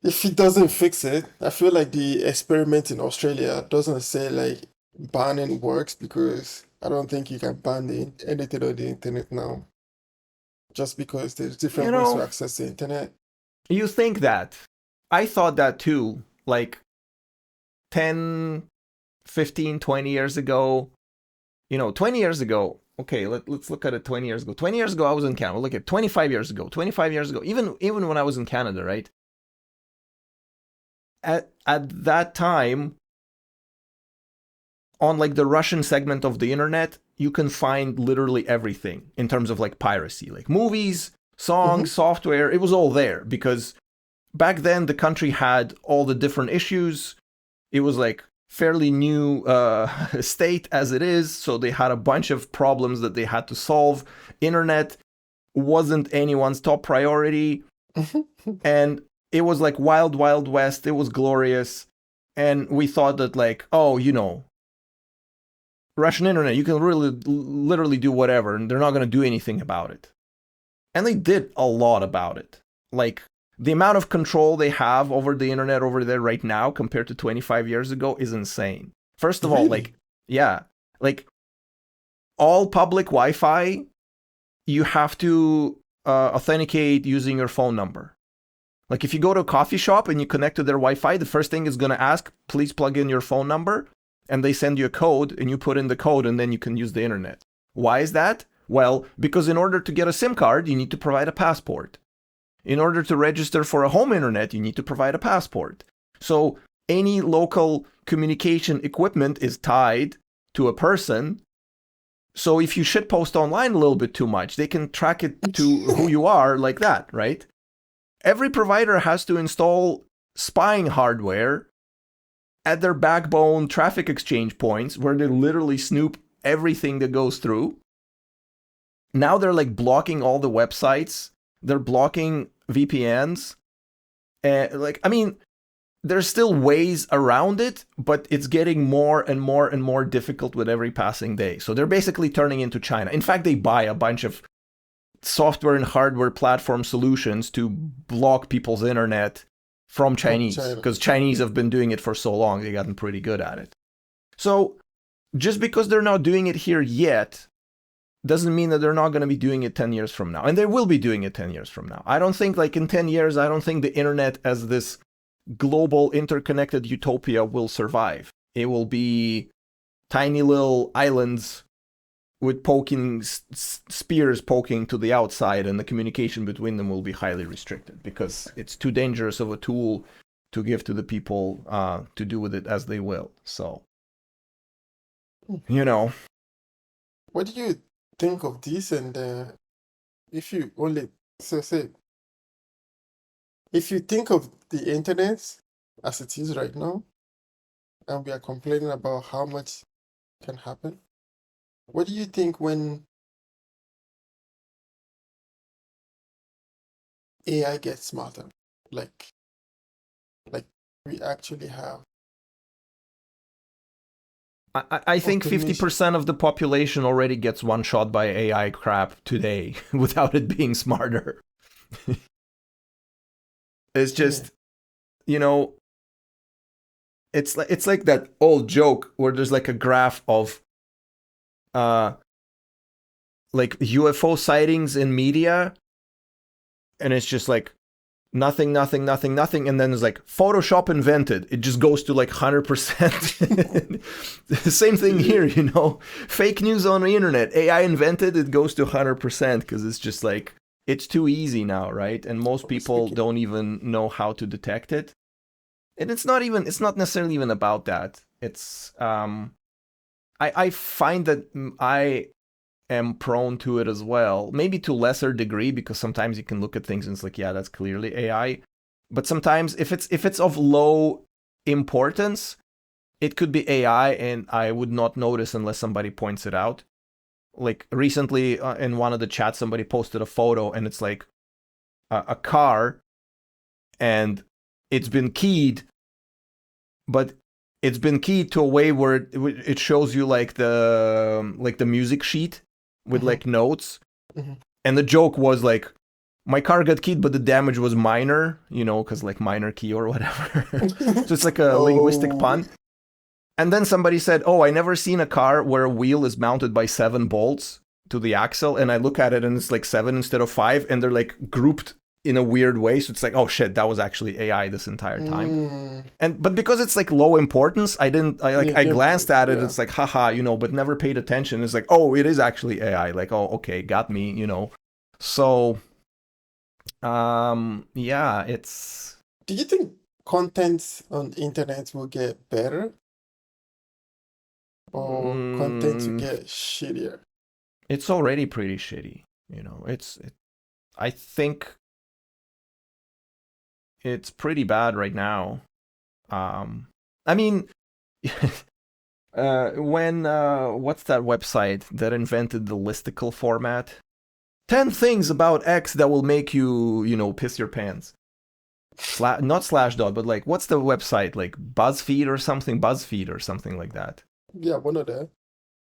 If it doesn't fix it, I feel like the experiment in Australia doesn't say like banning works, because I don't think you can ban anything on the internet now, just because there's You different ways to know, access the internet. you think that. I thought that too, like 10, 15, 20 years ago. 20 years ago, okay, let's look at it 20 years ago. 20 years ago, I was in Canada. Look at 25 years ago. 25 years ago, even when I was in Canada, right? At that time, on like the Russian segment of the internet, you can find literally everything in terms of like piracy, like movies, songs, Mm-hmm. software. It was all there because back then the country had all the different issues. It was like fairly new state as it is, so they had a bunch of problems that they had to solve. Internet wasn't anyone's top priority, and it was like wild, wild west. It was glorious, and we thought that like, oh, Russian internet, you can really literally do whatever, and they're not going to do anything about it. And they did a lot about it. Like, the amount of control they have over the internet over there right now compared to 25 years ago is insane. First of all, Really? like, yeah, like all public Wi-Fi, you have to authenticate using your phone number. Like, if you go to a coffee shop and you connect to their Wi-Fi, the first thing is going to ask, please plug in your phone number, and they send you a code, and you put in the code, and then you can use the internet. Why is that? Well, because in order to get a SIM card, you need to provide a passport. In order to register for a home internet, you need to provide a passport. So any local communication equipment is tied to a person. So if you shitpost online a little bit too much, they can track it to who you are like that, right? Every provider has to install spying hardware at their backbone traffic exchange points where they literally snoop everything that goes through. Now they're like blocking all the websites. They're blocking VPNs. There's still ways around it, but it's getting more and more and more difficult with every passing day. So they're basically turning into China. In fact, they buy a bunch of software and hardware platform solutions to block people's internet from From Chinese, China. because Chinese have been doing it for so long, they've gotten pretty good at it. So just because they're not doing it here yet doesn't mean that they're not going to be doing it 10 years from now. And they will be doing it 10 years from now. I don't think, like, in 10 years, I don't think the internet as this global interconnected utopia will survive. It will be tiny little islands with spears poking to the outside, and the communication between them will be highly restricted because it's too dangerous of a tool to give to the people to do with it as they will. So, What do you think of this? And if you only so say, if you think of the internet as it is right now, and we are complaining about how much can happen, what do you think when AI gets smarter. Like like we actually have I think automation. 50% of the population already gets one shot by AI crap today without it being smarter. It's Yeah. just, you know, it's like that old joke where there's like a graph of uh like UFO sightings in media, and it's just like nothing, nothing, nothing, nothing, and then it's like Photoshop invented. It just goes to like 100%. Same thing here, you know. Fake news on the internet. AI invented. It goes to 100% because it's just like it's too easy now, right? And most people Speaking. don't even know how to detect it. And it's not necessarily even about that. It's I find that I am prone to it as well. Maybe to lesser degree because sometimes you can look at things and it's like, yeah, that's clearly AI. But sometimes if it's of low importance, it could be AI and I would not notice unless somebody points it out. Like recently in one of the chats, somebody posted a photo and it's like a car and it's been keyed, but it's been keyed to a way where it shows you like the music sheet with Mm-hmm. like notes. Mm-hmm. And the joke was like, my car got keyed, but the damage was minor, you know, because like minor key or whatever. So it's like a linguistic Oh. pun. And then somebody said, oh, I never seen a car where a wheel is mounted by 7 bolts to the axle. And I look at it and it's like 7 instead of 5. And they're like grouped in a weird way. So it's like, oh shit, that was actually AI this entire time. Mm. But because it's like low importance, I glanced at it. Yeah. It's like, haha, you know, but never paid attention. It's like, oh, it is actually AI. Like, oh, okay, got me, you know. So yeah, it's Do you think content on internet will get better or content will mm, get shittier? it's already pretty shitty, you know. I think it's pretty bad right now. I mean, when what's that website that invented the listicle format? 10 things about X that will make you, you know, piss your pants. Not Slashdot, but like, what's the website? Like BuzzFeed or something? BuzzFeed or something like that. Yeah, one of them.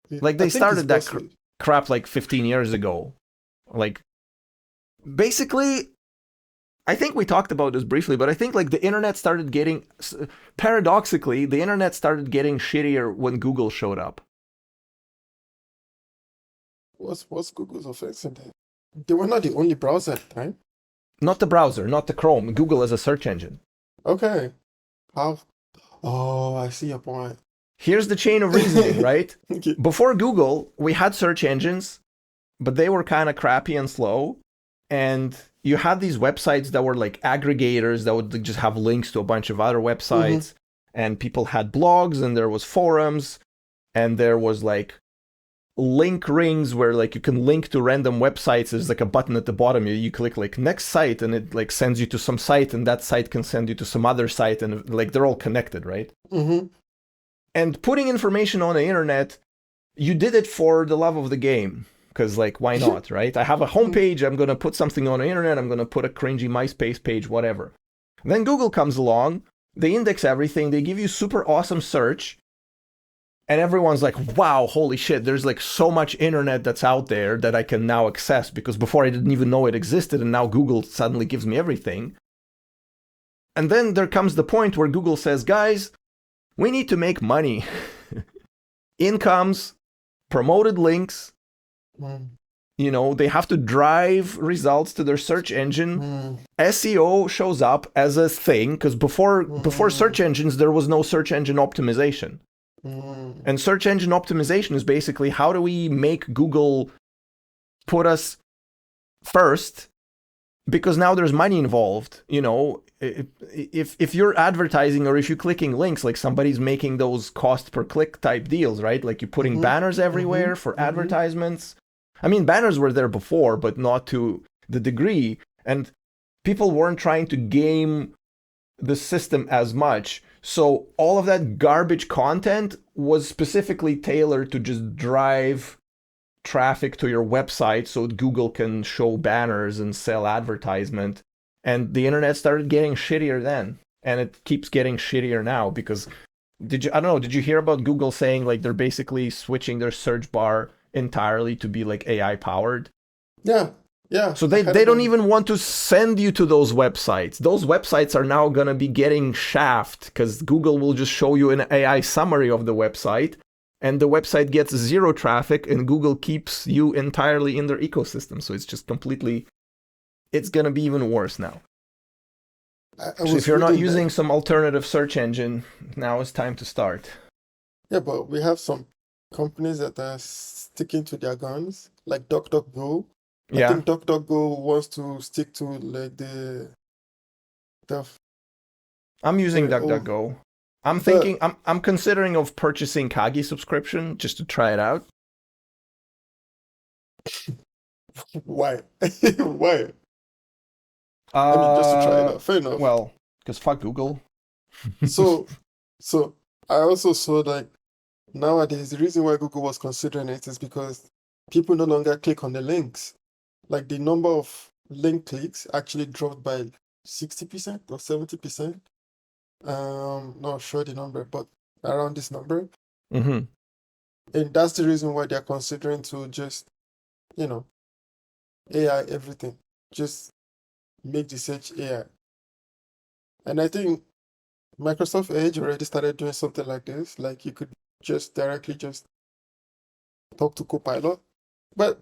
Like, I they think it's started that BuzzFeed. crap like 15 years ago. Like, basically, I think we talked about this briefly, but I think like the internet started getting, paradoxically, the internet started getting shittier when Google showed up. What's Google's offense in that? They were not the only browser at the time. Not the browser, not the Chrome, Google as a search engine. Okay. How? Oh, I see your point. Here's the chain of reasoning, right? Okay. Before Google, we had search engines, but they were kind of crappy and slow. And you had these websites that were like aggregators that would just have links to a bunch of other Mm-hmm. websites. And people had blogs, and there was forums, and there was like link rings where like you can link to random websites. There's like a button at the bottom. You click like next site, and it like sends you to some site, and that site can send you to some other site, and like they're all connected, right? Mm-hmm. And putting information on the internet, you did it for the love of the game. Because, like, why not, right? I have a homepage, I'm going to put something on the internet, I'm going to put a cringy MySpace page, whatever. Then Google comes along, they index everything, they give you super awesome search, and everyone's like, wow, holy shit, there's like so much internet that's out there that I can now access, because before I didn't even know it existed, and now Google suddenly gives me everything. And then there comes the point where Google says, guys, we need to make money. In comes promoted links. You know, they have to drive results to their search engine. SEO shows up as a thing because before search engines, there was no search engine optimization. And search engine optimization is basically how do we make Google put us first, because now there's money involved. You know, if you're advertising or if you're clicking links, like somebody's making those cost per click type deals, right? Like you're putting banners everywhere for advertisements. I mean, banners were there before, but not to the degree. And people weren't trying to game the system as much. So all of that garbage content was specifically tailored to just drive traffic to your website so Google can show banners and sell advertisement. And the internet started getting shittier then, and it keeps getting shittier now because I don't know, did you hear about Google saying like they're basically switching their search bar entirely to be like AI powered? Yeah, yeah. So they don't even want to send you to those websites. Those websites are now going to be getting shafted because Google will just show you an AI summary of the website, and the website gets zero traffic, and Google keeps you entirely in their ecosystem. So it's just completely, it's going to be even worse now. So if you're not using some alternative search engine, now it's time to start. Yeah, but we have some companies that are sticking to their guns, like DuckDuckGo. I Yeah, think DuckDuckGo wants to stick to like the I'm using sorry, oh, DuckDuckGo. I'm but thinking, I'm considering of purchasing Kagi subscription just to try it out. why? Why? I mean, just to try it out. Fair enough. Well, because fuck Google. So, so I also saw like nowadays the reason why Google was considering it is because people no longer click on the links. Like the number of link clicks actually dropped by 60% or 70%. Not sure the number, but around this number. Mm-hmm. And that's the reason why they're considering to just, you know, AI everything. Just make the search AI. And I think Microsoft Edge already started doing something like this. Like you could just directly just talk to Copilot. But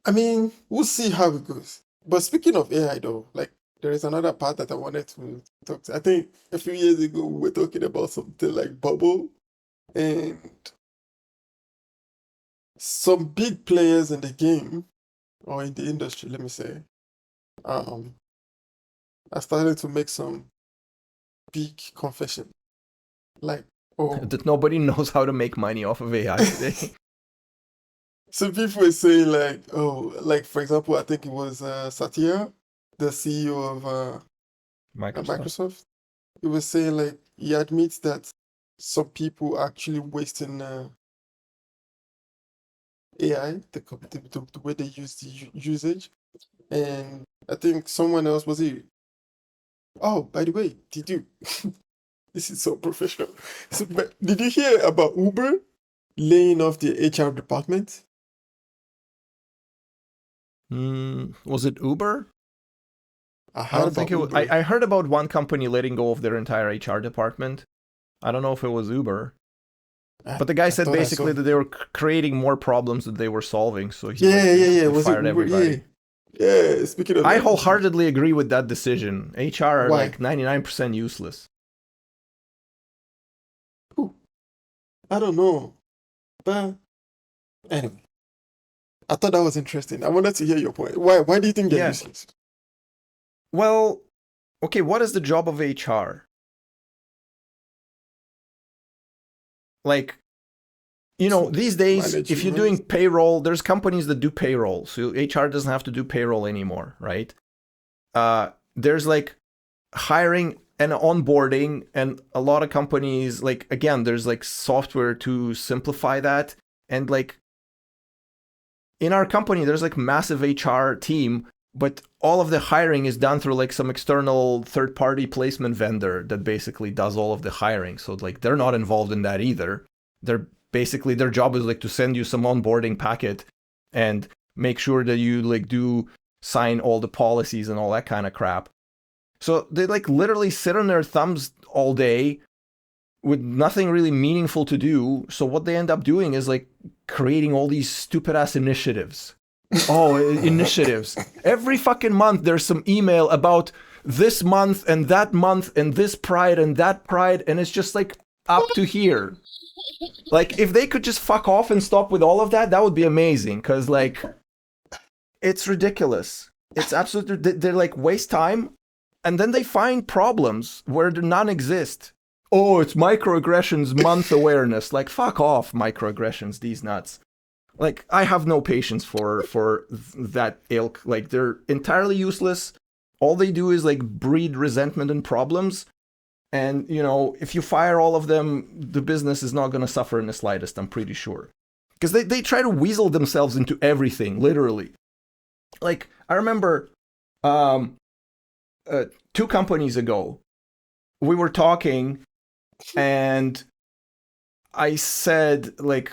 I mean, we'll see how it goes. But speaking of AI though, like there is another part that I wanted to talk to. I think a few years ago we were talking about something like bubble, and some big players in the game or in the industry, let me say, um, are starting to make some big confession. Like, oh, That nobody knows how to make money off of AI today. some people are saying like, oh, like for example, I think it was Satya, the CEO of Microsoft. Microsoft. He was saying like he admits that some people are actually wasting AI, the way they use the usage. And I think someone else was he. Oh, by the way, did you? This is so professional. So, but did you hear about Uber laying off the HR department? Was it Uber? I I heard don't think about it was. Uber. I heard about one company letting go of their entire HR department. I don't know if it was Uber. But the guy I said thought I saw. basically that they were creating more problems that they were solving. So he Yeah, like yeah, yeah. basically Was it fired Uber? Yeah, everybody. yeah. Speaking of I that, wholeheartedly agree with that decision. HR are why? like 99% useless. Whew, I don't know, but anyway, I thought that was interesting. I wanted to hear your point. Why? Why do you think they're Yeah. useless? Well, okay, what is the job of HR? Like, you know, To these days, manage if you're humans? doing payroll, there's companies that do payroll. So HR doesn't have to do payroll anymore, right? There's like hiring and onboarding, and a lot of companies, like, again, there's like software to simplify that. And like in our company, there's like massive HR team, but all of the hiring is done through like some external third-party placement vendor that basically does all of the hiring. So like they're not involved in that either. They're basically, their job is like to send you some onboarding packet and make sure that you like do sign all the policies and all that kind of crap. So they like literally sit on their thumbs all day with nothing really meaningful to do. So what they end up doing is like creating all these stupid ass initiatives. Oh, initiatives. Every fucking month there's some email about this month and this pride and that pride, and it's just like up to here. Like if they could just fuck off and stop with all of that, that would be amazing. Cause like it's ridiculous. It's absolutely, they're like waste time, and then they find problems where none exist. Oh, it's microaggressions month awareness. Like fuck off, microaggressions, these nuts. Like I have no patience for that ilk. Like they're entirely useless. All they do is like breed resentment and problems. And you know, if you fire all of them, the business is not going to suffer in the slightest. I'm pretty sure, because they try to weasel themselves into everything, literally. like I remember, um, 2 companies ago, we were talking, and I said like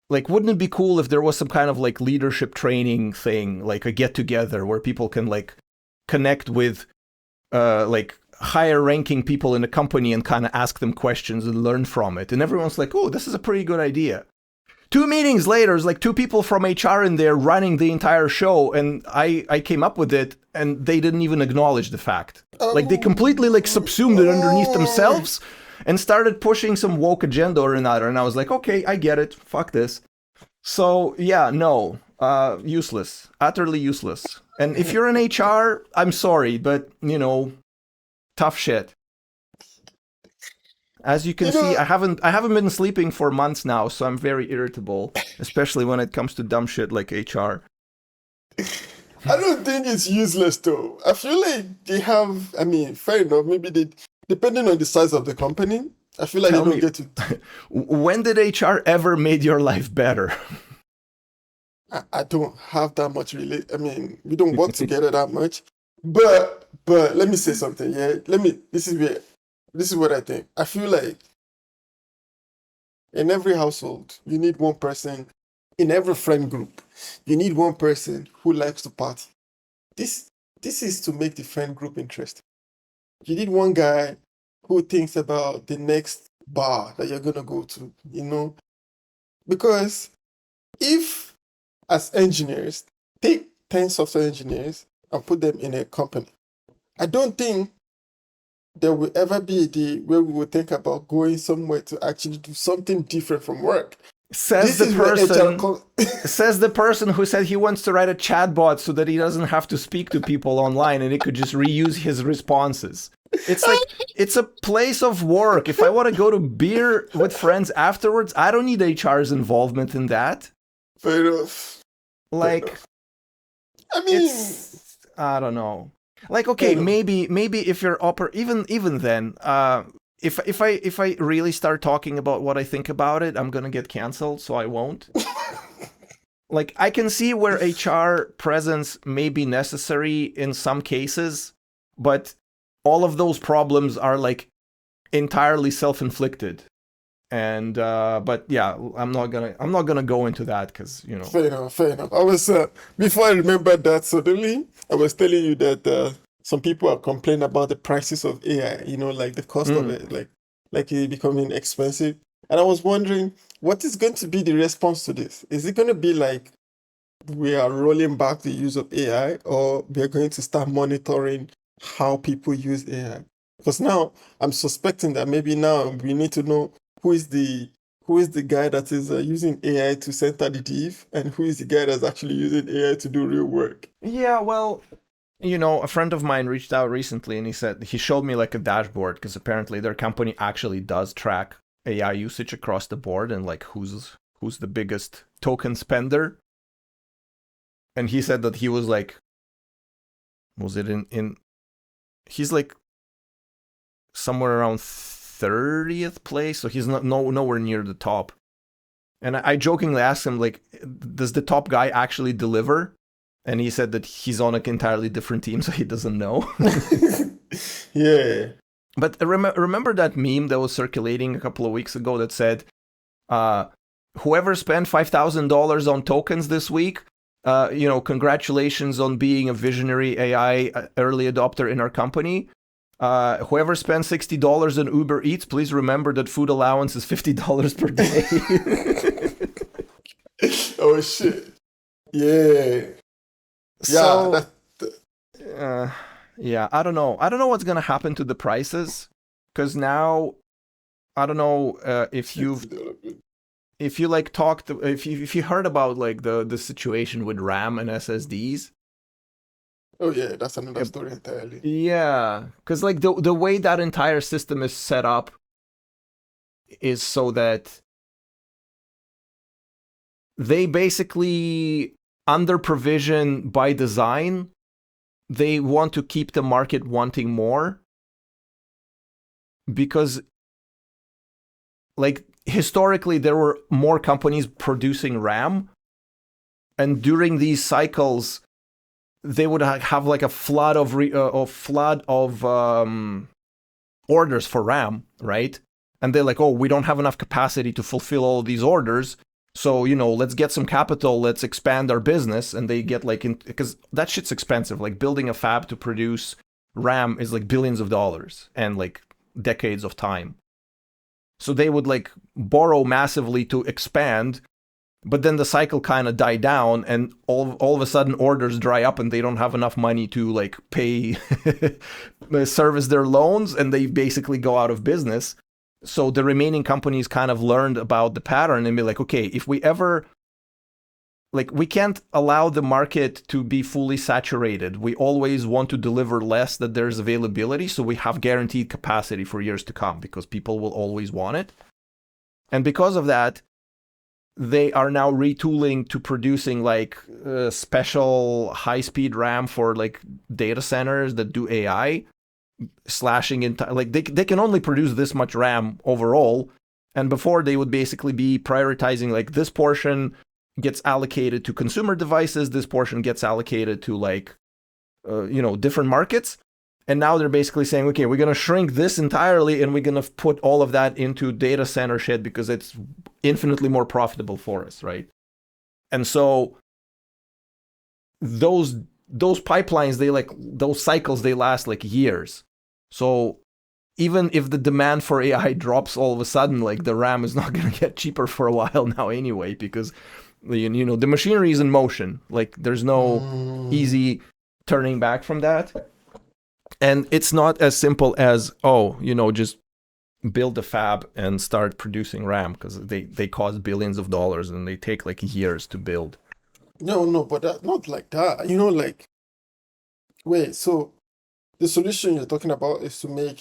wouldn't it be cool if there was some kind of like leadership training thing, like a get together where people can like connect with like higher ranking people in the company and kind of ask them questions and learn from it. And everyone's like, oh, this is a pretty good idea. 2 meetings later, there's like 2 people from HR in there running the entire show, and I came up with it, and they didn't even acknowledge the fact. Like they completely like subsumed it underneath themselves and started pushing some woke agenda or another. And I was like, okay, I get it. Fuck this. So yeah, no, useless, utterly useless. And if you're in HR, I'm sorry, but you know, tough shit. As you can see, I haven't been sleeping for months now, so I'm very irritable, especially when it comes to dumb shit like HR. I don't think it's useless though. I feel like they have, I mean, fair enough, maybe they, depending on the size of the company, I feel like Tell they don't me, get to. when did HR ever made your life better? I don't have that much really. I mean, we don't work together that much. But let me say something, yeah. This is what I think. I feel like in every household, you need one person, in every friend group, you need one person who likes to party. This is to make the friend group interesting. You need one guy who thinks about the next bar that you're gonna go to, you know? Because if as engineers, take 10 software engineers and put them in a company, I don't think there will ever be a day where we will think about going somewhere to actually do something different from work. Says This the is where HR person. Says the person who said he wants to write a chatbot so that he doesn't have to speak to people online and he could just reuse his responses. It's like it's a place of work. If I want to go to beer with friends afterwards, I don't need HR's involvement in that. Fair enough. Like, I mean, I don't know. Like, okay, maybe if you're even then, if I really start talking about what I think about it, I'm gonna get canceled, so I won't. Like, I can see where HR presence may be necessary in some cases, but all of those problems are like entirely self-inflicted. And but yeah, I'm not gonna go into that because you know. fair enough. I was before I remembered that suddenly, I was telling you that some people are complaining about the prices of AI. You know, like the cost of it, like it becoming expensive. And I was wondering, what is going to be the response to this? Is it going to be like we are rolling back the use of AI, or we are going to start monitoring how people use AI? Because now I'm suspecting that maybe now we need to know who is the guy that is using AI to center the div, and who is the guy that's actually using AI to do real work. Yeah, well, you know, a friend of mine reached out recently and he showed me like a dashboard because apparently their company actually does track AI usage across the board and like who's the biggest token spender. And he said that he was like, was it in he's like somewhere around 30th place, so he's nowhere near the top. And I jokingly asked him, like, does the top guy actually deliver? And he said that he's on an entirely different team, so he doesn't know. Yeah. But remember that meme that was circulating a couple of weeks ago that said, whoever spent $5,000 on tokens this week, you know, congratulations on being a visionary AI early adopter in our company. Whoever spent $60 on Uber Eats, please remember that food allowance is $50 per day. Oh shit. Yeah. So, yeah, I don't know. I don't know what's gonna happen to the prices, because now, I don't know if you like talked, if you heard about like the situation with RAM and SSDs. Oh yeah, that's another story entirely. Yeah, because like the way that entire system is set up is so that they basically under provision by design. They want to keep the market wanting more because like historically there were more companies producing RAM, and during these cycles they would have like a flood of orders for RAM, right? And they're like, oh, we don't have enough capacity to fulfill all these orders. So, let's get some capital, let's expand our business. And they get like, because that shit's expensive. Like building a fab to produce RAM is like billions of dollars and like decades of time. So they would like borrow massively to expand, but then the cycle kind of died down and all of a sudden orders dry up and they don't have enough money to like pay, service their loans, and they basically go out of business. So the remaining companies kind of learned about the pattern and be like, okay, if we ever, like, we can't allow the market to be fully saturated. We always want to deliver less that there's availability, so we have guaranteed capacity for years to come because people will always want it. And because of that, they are now retooling to producing like special high-speed RAM for like data centers that do AI, slashing into like they can only produce this much RAM overall, and before they would basically be prioritizing like this portion gets allocated to consumer devices, this portion gets allocated to like different markets, and now they're basically saying, okay, we're gonna shrink this entirely and we're gonna put all of that into data center shit because it's infinitely more profitable for us, right? And so those pipelines, those cycles, they last like years. So even if the demand for AI drops all of a sudden, like the RAM is not going to get cheaper for a while now anyway, because the machinery is in motion. Like there's no easy turning back from that. And it's not as simple as, just build a fab and start producing RAM, because they cost billions of dollars and they take like years to build. No, but not like that. Wait, so the solution you're talking about is to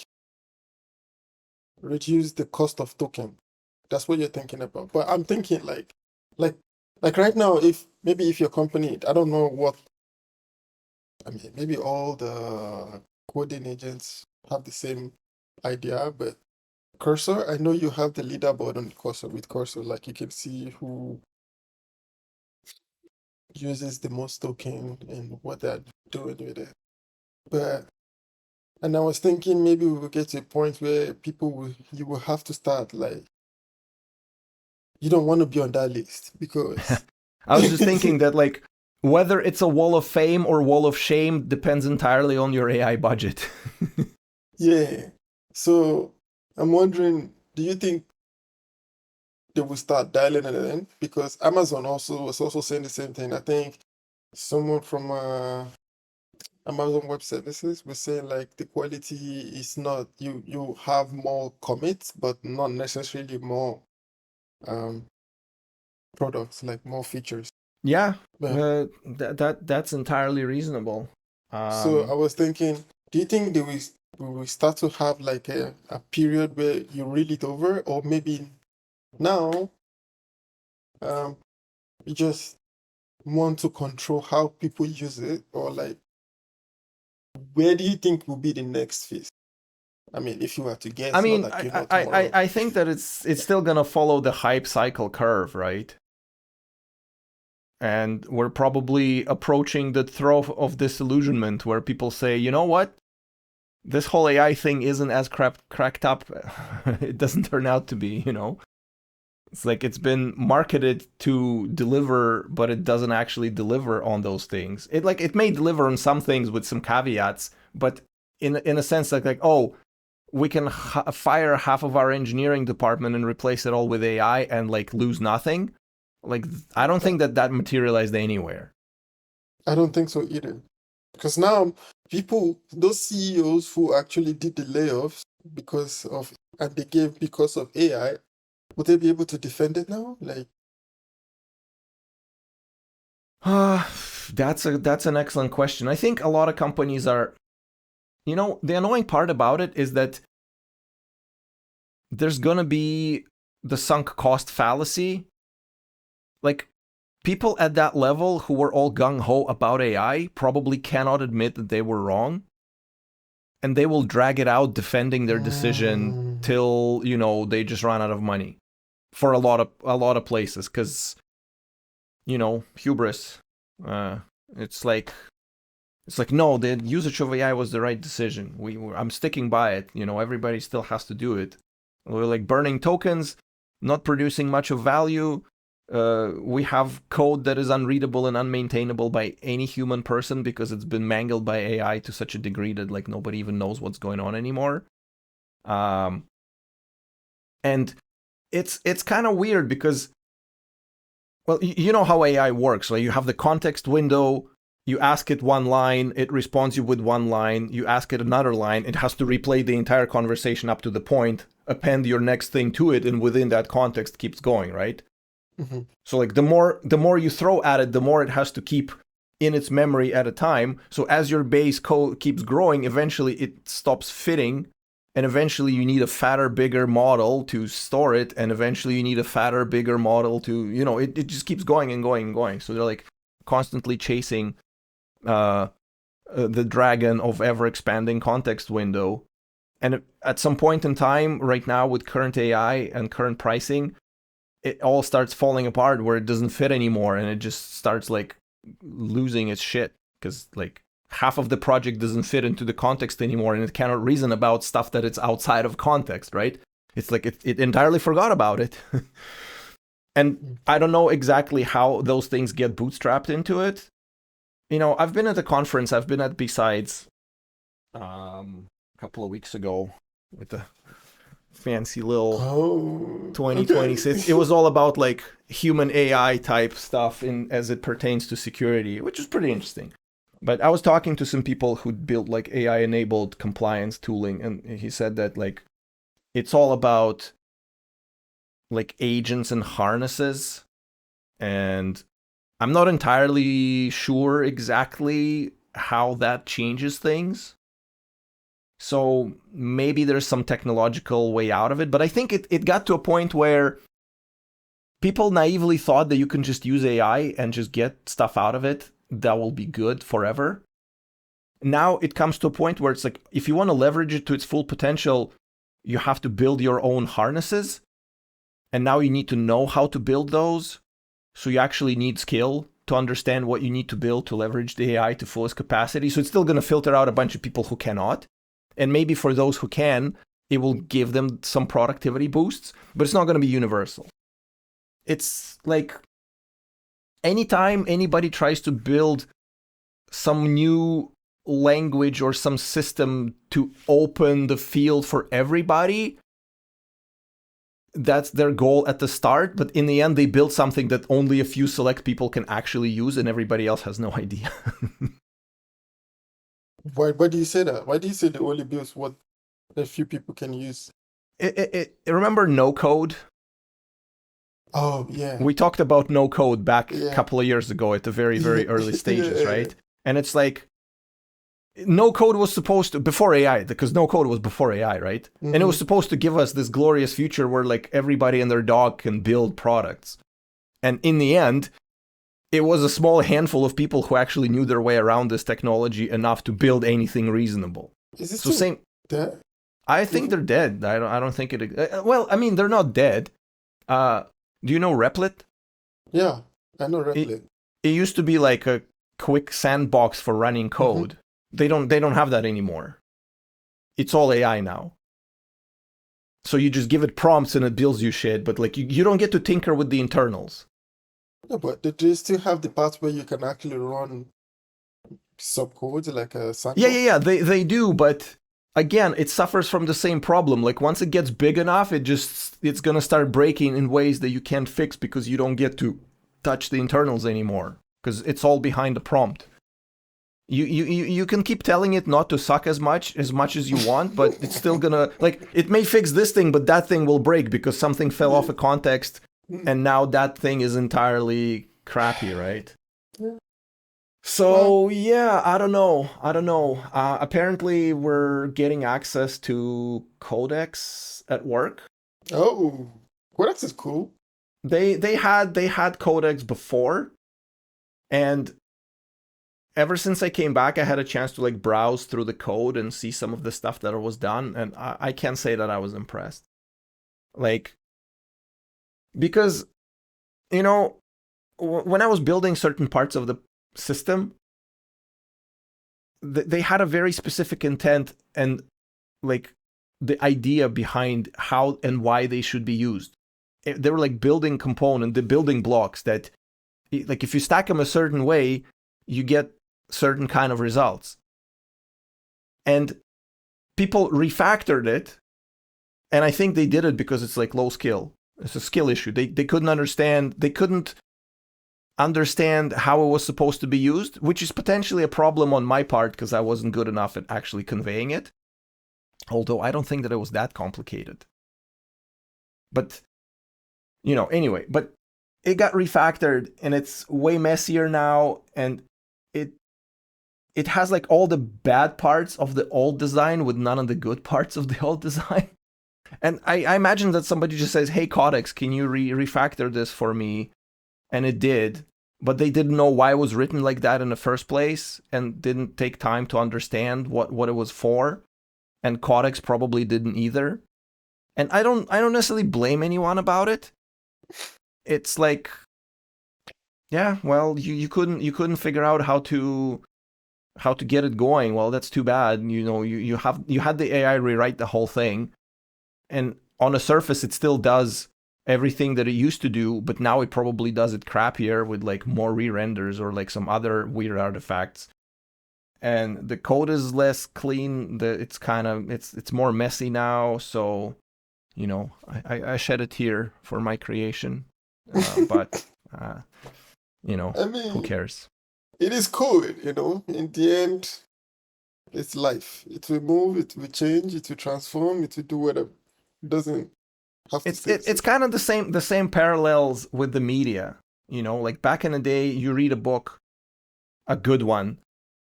reduce the cost of token. That's what you're thinking about. But I'm thinking like right now, if your company, I don't know what, I mean, maybe all the coding agents have the same idea, but Cursor, I know you have the leaderboard on Cursor. With Cursor, like you can see who uses the most token and what they're doing with it. And I was thinking maybe we will get to a point where you will have to start like, you don't want to be on that list because I was just thinking that like whether it's a wall of fame or wall of shame depends entirely on your AI budget. Yeah. So I'm wondering, do you think they will start dialing it in? Because Amazon was also saying the same thing. I think someone from Amazon Web Services was saying like the quality is not, you have more commits, but not necessarily more products, like more features. Yeah, Yeah. that's entirely reasonable. So I was thinking, do you think we will start to have like a period where you read it over, or maybe now you just want to control how people use it, or like where do you think will be the next phase? I mean, if you were to guess, I not mean, like tomorrow. I think that it's still gonna follow the hype cycle curve, right? And we're probably approaching the throw of disillusionment where people say, you know what? This whole AI thing isn't as cracked up. It doesn't turn out to be, It's like it's been marketed to deliver, but it doesn't actually deliver on those things. It may deliver on some things with some caveats, but in a sense, oh, we can fire half of our engineering department and replace it all with AI and like lose nothing. Like I don't think that materialized anywhere. I don't think so either. Because now those CEOs who actually did the layoffs because of AI, would they be able to defend it now? Like, that's an excellent question. I think a lot of companies are, the annoying part about it is that there's gonna be the sunk cost fallacy. Like people at that level who were all gung-ho about AI probably cannot admit that they were wrong. And they will drag it out defending their decision till, they just run out of money for a lot of places. Because, hubris. It's like It's like, no, the usage of AI was the right decision. I'm sticking by it. Everybody still has to do it. We're like burning tokens, not producing much of value. We have code that is unreadable and unmaintainable by any human person because it's been mangled by AI to such a degree that like nobody even knows what's going on anymore. And it's kind of weird because, well, you know how AI works, right? You have the context window. You ask it one line, it responds you with one line. You ask it another line, it has to replay the entire conversation up to the point, append your next thing to it, and within that context keeps going, right? Mm-hmm. So like the more you throw at it, the more it has to keep in its memory at a time. So as your base code keeps growing, eventually it stops fitting, and eventually you need a fatter, bigger model to store it, and eventually you need a fatter, bigger model to, it just keeps going and going and going. So they're like constantly chasing the dragon of ever expanding context window. And at some point in time, right now with current AI and current pricing, it all starts falling apart where it doesn't fit anymore, and it just starts like losing its shit because like half of the project doesn't fit into the context anymore, and it cannot reason about stuff that it's outside of context, right? It's like it entirely forgot about it. And I don't know exactly how those things get bootstrapped into it. I've been at a conference. I've been at Besides a couple of weeks ago with a fancy little 2026. Okay. It was all about like human AI type stuff as it pertains to security, which is pretty interesting. But I was talking to some people who built like AI enabled compliance tooling, and he said that like it's all about like agents and harnesses, and I'm not entirely sure exactly how that changes things. So maybe there's some technological way out of it, but I think it got to a point where people naively thought that you can just use AI and just get stuff out of it that will be good forever. Now it comes to a point where it's like, if you want to leverage it to its full potential, you have to build your own harnesses. And now you need to know how to build those. So you actually need skill to understand what you need to build to leverage the AI to fullest capacity. So it's still going to filter out a bunch of people who cannot. And maybe for those who can, it will give them some productivity boosts, but it's not going to be universal. It's like anytime anybody tries to build some new language or some system to open the field for everybody, that's their goal at the start, but in the end they build something that only a few select people can actually use and everybody else has no idea. Why do you say that? Why do you say the only builds what a few people can use? Remember no code? Oh yeah. We talked about no code back a Yeah. couple of years ago at the very, very early stages, Yeah. right? And it's like no code was supposed to, before AI, because no code was before AI, right? Mm-hmm. And it was supposed to give us this glorious future where like everybody and their dog can build products. And in the end, it was a small handful of people who actually knew their way around this technology enough to build anything reasonable. Is it So same. That? I think they're dead. I don't think it. Well, I mean, they're not dead. Do you know Replit? Yeah, I know Replit. It used to be like a quick sandbox for running code. Mm-hmm. They don't have that anymore. It's all AI now. So you just give it prompts and it builds you shit, but like you don't get to tinker with the internals. No, but do they still have the parts where you can actually run subcodes like a sandbox? Yeah. They do, but again, it suffers from the same problem. Like once it gets big enough, it's gonna start breaking in ways that you can't fix because you don't get to touch the internals anymore because it's all behind the prompt. You can keep telling it not to suck as much as you want, but it's still gonna, like, it may fix this thing, but that thing will break because something fell off a context, and now that thing is entirely crappy, right? Yeah. So yeah, I don't know. Apparently, we're getting access to Codex at work. Oh, Codex is cool. They had Codex before, and ever since I came back, I had a chance to like browse through the code and see some of the stuff that was done, and I can't say that I was impressed. Like, because, you know, when I was building certain parts of the system, they had a very specific intent and like the idea behind how and why they should be used. They were like building component, the building blocks that, like, if you stack them a certain way, you get certain kind of results. And people refactored it, and I think they did it because it's like low skill. It's a skill issue. They couldn't understand. They couldn't understand how it was supposed to be used, which is potentially a problem on my part because I wasn't good enough at actually conveying it. Although I don't think that it was that complicated. But, anyway, but it got refactored and it's way messier now, and it has like all the bad parts of the old design with none of the good parts of the old design. And I imagine that somebody just says, hey, Codex, can you refactor this for me? And it did, but they didn't know why it was written like that in the first place and didn't take time to understand what it was for. And Codex probably didn't either. And I don't necessarily blame anyone about it. It's like, yeah, well, you couldn't figure out how to get it going. Well, that's too bad. You had the AI rewrite the whole thing. And on the surface, it still does everything that it used to do, but now it probably does it crappier with like more re-renders or like some other weird artifacts. And the code is less clean. It's more messy now. So, I shed a tear for my creation, but I mean, who cares? It is code, In the end, it's life. It will move, it will change, it will transform, it will do whatever. It doesn't have to stay. It's kind of the same parallels with the media. Like back in the day, you read a book, a good one,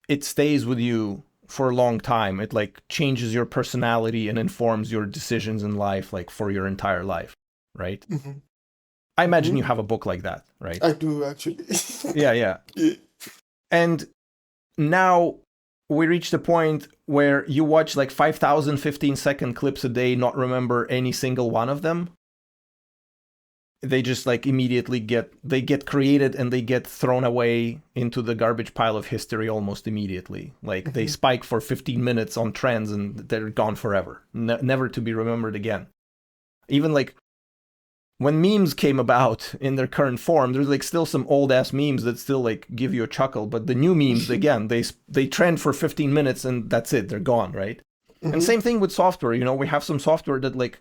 it stays with you for a long time. It like changes your personality and informs your decisions in life, like for your entire life, right? Mm-hmm. I imagine you have a book like that, right? I do, actually. Yeah. And now we reached a point where you watch like 5,000 15-second clips a day, not remember any single one of them. They just like immediately get created and they get thrown away into the garbage pile of history almost immediately. Like they spike for 15 minutes on trends and they're gone forever, never to be remembered again. Even like when memes came about in their current form, there's like still some old ass memes that still like give you a chuckle, but the new memes, again, they trend for 15 minutes and that's it, they're gone, right? And same thing with software. We have some software that like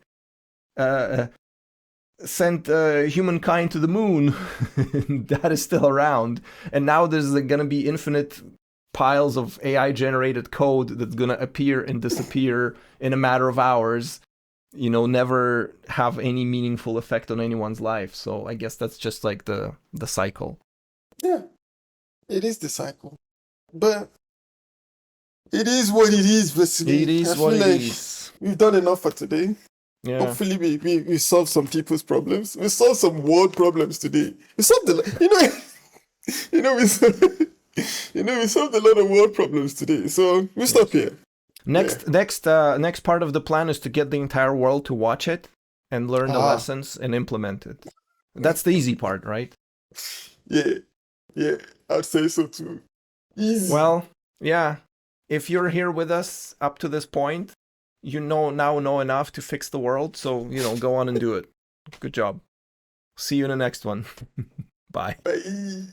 sent humankind to the moon. That is still around, and now there's like, gonna be infinite piles of AI generated code that's gonna appear and disappear in a matter of hours, never have any meaningful effect on anyone's life. So I guess that's just like the cycle. Yeah, it is the cycle, but it is what it is, Vasili. It is what it is. We've done enough for today. Yeah. Hopefully we solved some people's problems. We solved some world problems today. We solved we solved a lot of world problems today. So we stop here. Next part of the plan is to get the entire world to watch it and learn the lessons and implement it. That's the easy part, right? Yeah, I'd say so too. Easy. Well, yeah. If you're here with us up to this point, now know enough to fix the world. So, go on and do it. Good job. See you in the next one. Bye. Bye.